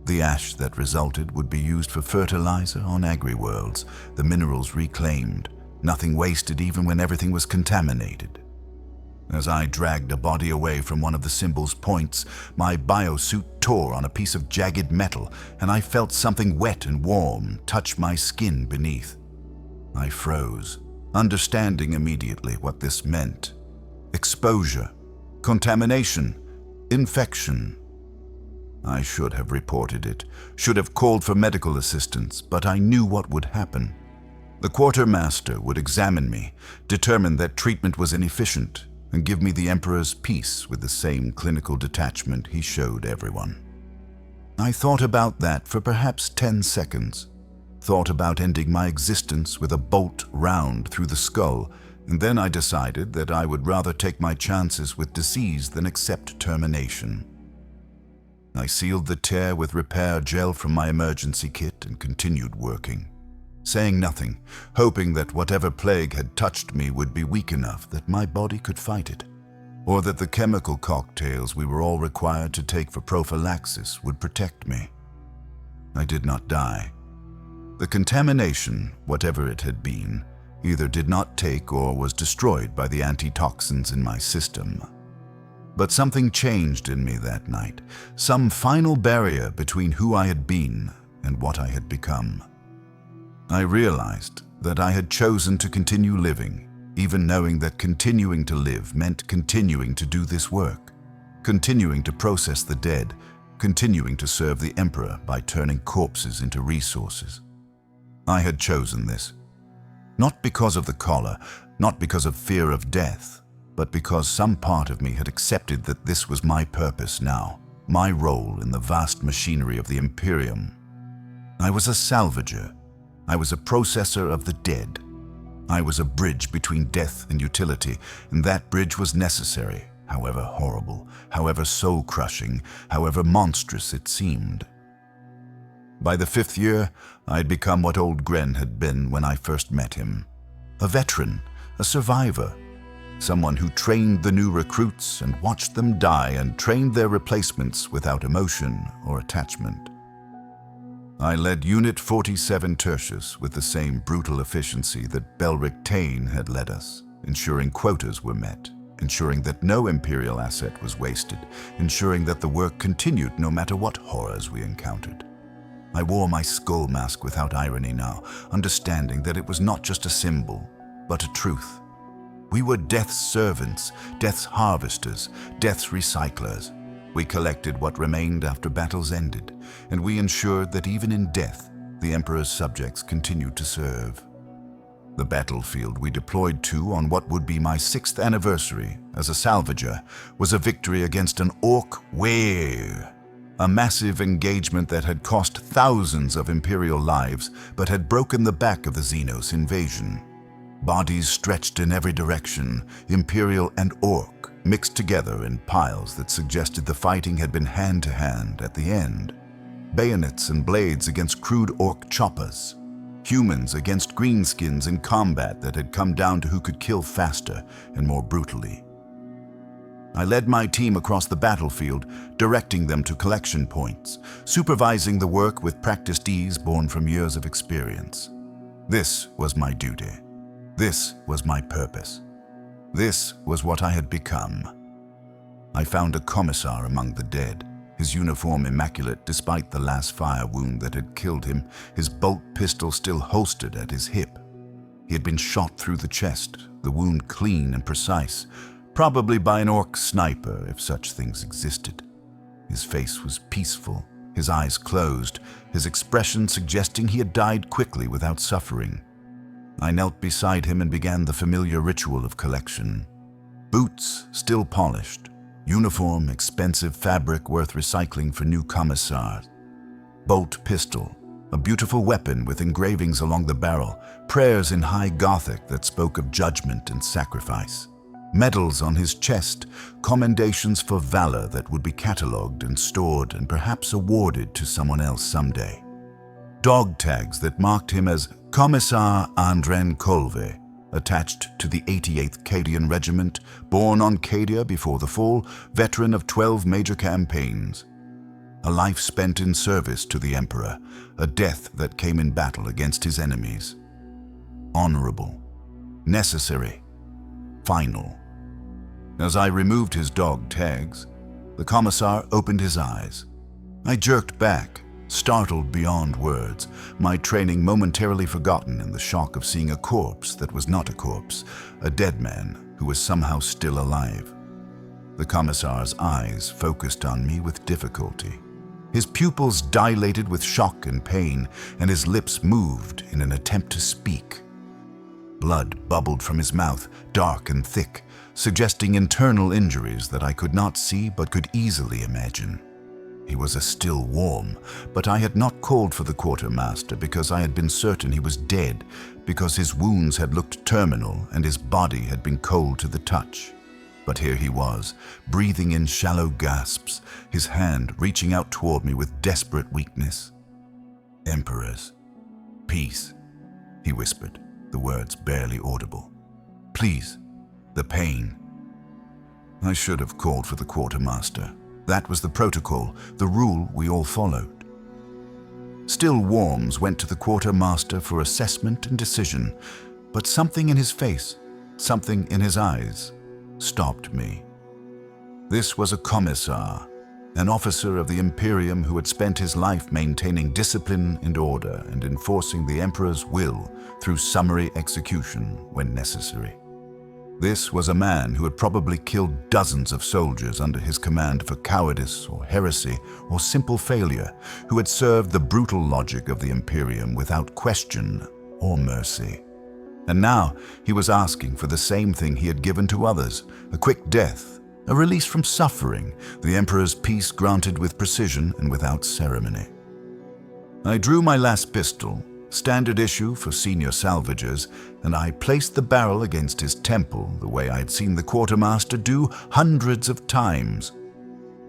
The ash that resulted would be used for fertilizer on agri-worlds, the minerals reclaimed, nothing wasted even when everything was contaminated. As I dragged a body away from one of the symbol's points, my biosuit tore on a piece of jagged metal, and I felt something wet and warm touch my skin beneath. I froze, understanding immediately what this meant. Exposure, contamination, infection. I should have reported it, should have called for medical assistance, but I knew what would happen. The quartermaster would examine me, determine that treatment was inefficient, and give me the Emperor's peace with the same clinical detachment he showed everyone. I thought about that for perhaps 10 seconds. Thought about ending my existence with a bolt round through the skull, and then I decided that I would rather take my chances with disease than accept termination. I sealed the tear with repair gel from my emergency kit and continued working, saying nothing, hoping that whatever plague had touched me would be weak enough that my body could fight it, or that the chemical cocktails we were all required to take for prophylaxis would protect me. I did not die. The contamination, whatever it had been, either did not take or was destroyed by the antitoxins in my system. But something changed in me that night, some final barrier between who I had been and what I had become. I realized that I had chosen to continue living, even knowing that continuing to live meant continuing to do this work, continuing to process the dead, continuing to serve the Emperor by turning corpses into resources. I had chosen this, not because of the collar, not because of fear of death, but because some part of me had accepted that this was my purpose now, my role in the vast machinery of the Imperium. I was a salvager. I was a processor of the dead. I was a bridge between death and utility, and that bridge was necessary, however horrible, however soul-crushing, however monstrous it seemed. By the 5th year, I had become what old Gren had been when I first met him. A veteran, a survivor, someone who trained the new recruits and watched them die and trained their replacements without emotion or attachment. I led Unit 47 Tertius with the same brutal efficiency that Belric Tain had led us, ensuring quotas were met, ensuring that no Imperial asset was wasted, ensuring that the work continued no matter what horrors we encountered. I wore my skull mask without irony now, understanding that it was not just a symbol, but a truth. We were Death's servants, Death's harvesters, Death's recyclers. We collected what remained after battles ended, and we ensured that even in death, the Emperor's subjects continued to serve. The battlefield we deployed to on what would be my 6th anniversary as a Salvager was a victory against an Orc wave. A massive engagement that had cost thousands of Imperial lives, but had broken the back of the Xenos invasion. Bodies stretched in every direction, Imperial and Orc, mixed together in piles that suggested the fighting had been hand-to-hand at the end. Bayonets and blades against crude Orc choppers. Humans against greenskins in combat that had come down to who could kill faster and more brutally. I led my team across the battlefield, directing them to collection points, supervising the work with practiced ease born from years of experience. This was my duty. This was my purpose. This was what I had become. I found a commissar among the dead, his uniform immaculate despite the last fire wound that had killed him, his bolt pistol still holstered at his hip. He had been shot through the chest, the wound clean and precise, probably by an Orc sniper if such things existed. His face was peaceful, his eyes closed, his expression suggesting he had died quickly without suffering. I knelt beside him and began the familiar ritual of collection. Boots still polished, uniform, expensive fabric worth recycling for new commissars. Bolt pistol, a beautiful weapon with engravings along the barrel, prayers in high Gothic that spoke of judgment and sacrifice. Medals on his chest, commendations for valor that would be catalogued and stored and perhaps awarded to someone else someday. Dog tags that marked him as Commissar Andren Colve, attached to the 88th Cadian Regiment, born on Cadia before the fall, veteran of 12 major campaigns. A life spent in service to the Emperor, a death that came in battle against his enemies. Honorable, necessary, final. As I removed his dog tags, the commissar opened his eyes. I jerked back, startled beyond words, my training momentarily forgotten in the shock of seeing a corpse that was not a corpse, a dead man who was somehow still alive. The commissar's eyes focused on me with difficulty. His pupils dilated with shock and pain, and his lips moved in an attempt to speak. Blood bubbled from his mouth, dark and thick, suggesting internal injuries that I could not see but could easily imagine. He was still warm, but I had not called for the quartermaster because I had been certain he was dead, because his wounds had looked terminal and his body had been cold to the touch. But here he was, breathing in shallow gasps, his hand reaching out toward me with desperate weakness. "Emperors, peace," he whispered, the words barely audible. "Please, the pain." I should have called for the quartermaster. That was the protocol, the rule we all followed. Still Worms went to the quartermaster for assessment and decision, but something in his face, something in his eyes, stopped me. This was a commissar, an officer of the Imperium who had spent his life maintaining discipline and order and enforcing the Emperor's will through summary execution when necessary. This was a man who had probably killed dozens of soldiers under his command for cowardice or heresy or simple failure, who had served the brutal logic of the Imperium without question or mercy. And now he was asking for the same thing he had given to others, a quick death, a release from suffering, the Emperor's peace granted with precision and without ceremony. I drew my last pistol, standard issue for senior salvagers, and I placed the barrel against his temple the way I had seen the quartermaster do hundreds of times.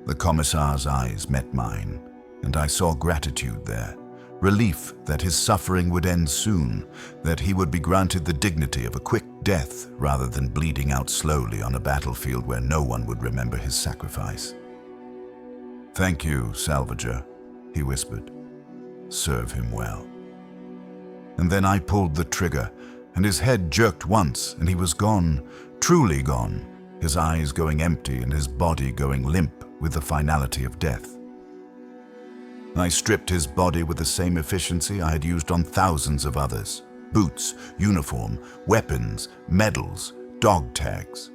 The commissar's eyes met mine, and I saw gratitude there, relief that his suffering would end soon, that he would be granted the dignity of a quick death rather than bleeding out slowly on a battlefield where no one would remember his sacrifice. "Thank you, Salvager," he whispered. serve him well. And then I pulled the trigger, and his head jerked once, and he was gone, truly gone, his eyes going empty and his body going limp with the finality of death. I stripped his body with the same efficiency I had used on thousands of others. Boots, uniform, weapons, medals, dog tags.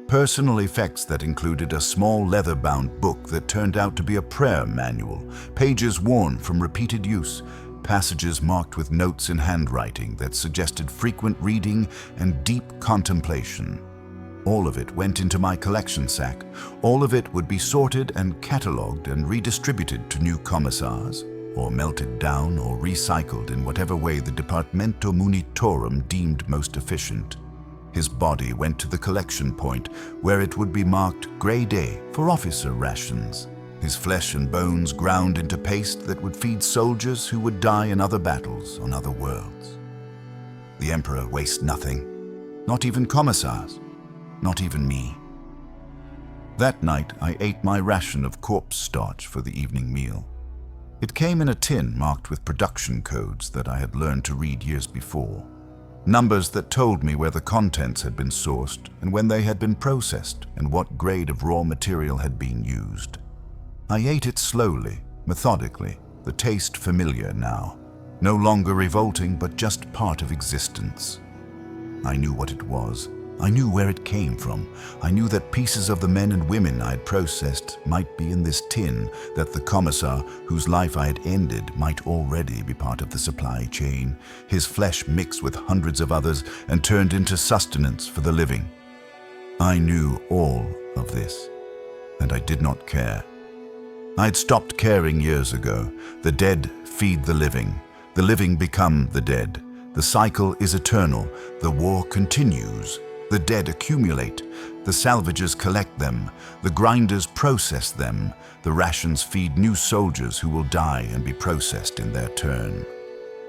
Personal effects that included a small leather-bound book that turned out to be a prayer manual, pages worn from repeated use, passages marked with notes in handwriting that suggested frequent reading and deep contemplation. All of it went into my collection sack. All of it would be sorted and catalogued and redistributed to new commissars, or melted down or recycled in whatever way the Departamento Munitorum deemed most efficient. His body went to the collection point, where it would be marked Grade A for officer rations. His flesh and bones ground into paste that would feed soldiers who would die in other battles on other worlds. The Emperor wastes nothing, not even commissars, not even me. That night, I ate my ration of corpse starch for the evening meal. It came in a tin marked with production codes that I had learned to read years before. Numbers that told me where the contents had been sourced and when they had been processed and what grade of raw material had been used. I ate it slowly, methodically, the taste familiar now, no longer revolting but just part of existence. I knew what it was. I knew where it came from. I knew that pieces of the men and women I had processed might be in this tin, that the commissar whose life I had ended might already be part of the supply chain, his flesh mixed with hundreds of others and turned into sustenance for the living. I knew all of this, and I did not care. I had stopped caring years ago. The dead feed the living become the dead. The cycle is eternal. The war continues. The dead accumulate, the salvagers collect them, the grinders process them, the rations feed new soldiers who will die and be processed in their turn.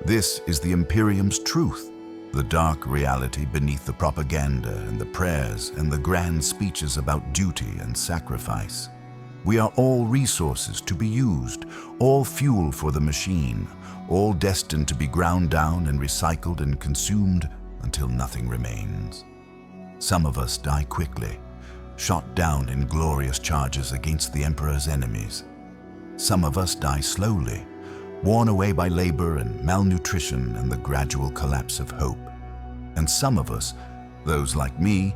This is the Imperium's truth, the dark reality beneath the propaganda and the prayers and the grand speeches about duty and sacrifice. We are all resources to be used, all fuel for the machine, all destined to be ground down and recycled and consumed until nothing remains. Some of us die quickly, shot down in glorious charges against the Emperor's enemies. Some of us die slowly, worn away by labor and malnutrition and the gradual collapse of hope. And some of us, those like me,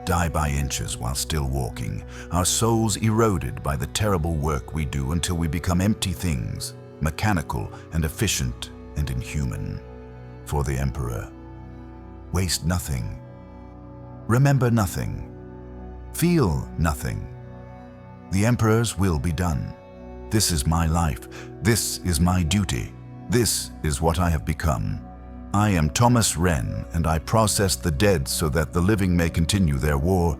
die by inches while still walking, our souls eroded by the terrible work we do until we become empty things, mechanical and efficient and inhuman. For the Emperor, waste nothing. Remember nothing. Feel nothing. The Emperor's will be done. This is my life. This is my duty. This is what I have become. I am Thomas Wren, and I process the dead so that the living may continue their war.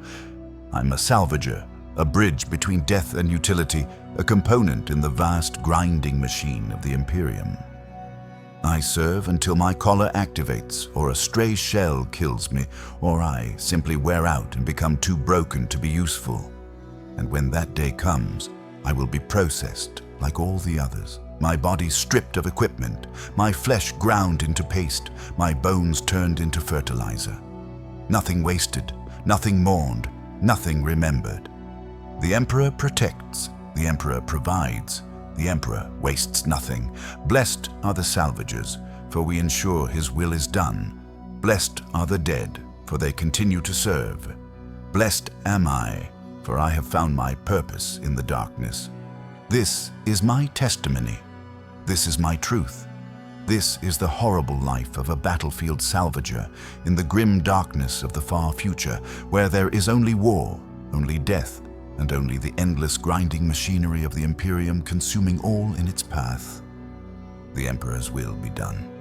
I'm a salvager, a bridge between death and utility, a component in the vast grinding machine of the Imperium. I serve until my collar activates, or a stray shell kills me, or I simply wear out and become too broken to be useful. And when that day comes, I will be processed like all the others, my body stripped of equipment, my flesh ground into paste, my bones turned into fertilizer. Nothing wasted, nothing mourned, nothing remembered. The Emperor protects, the Emperor provides, the Emperor wastes nothing. Blessed are the salvagers, for we ensure his will is done. Blessed are the dead, for they continue to serve. Blessed am I, for I have found my purpose in the darkness. This is my testimony. This is my truth. This is the horrible life of a battlefield salvager in the grim darkness of the far future, where there is only war, only death, and only the endless grinding machinery of the Imperium consuming all in its path. The Emperor's will be done.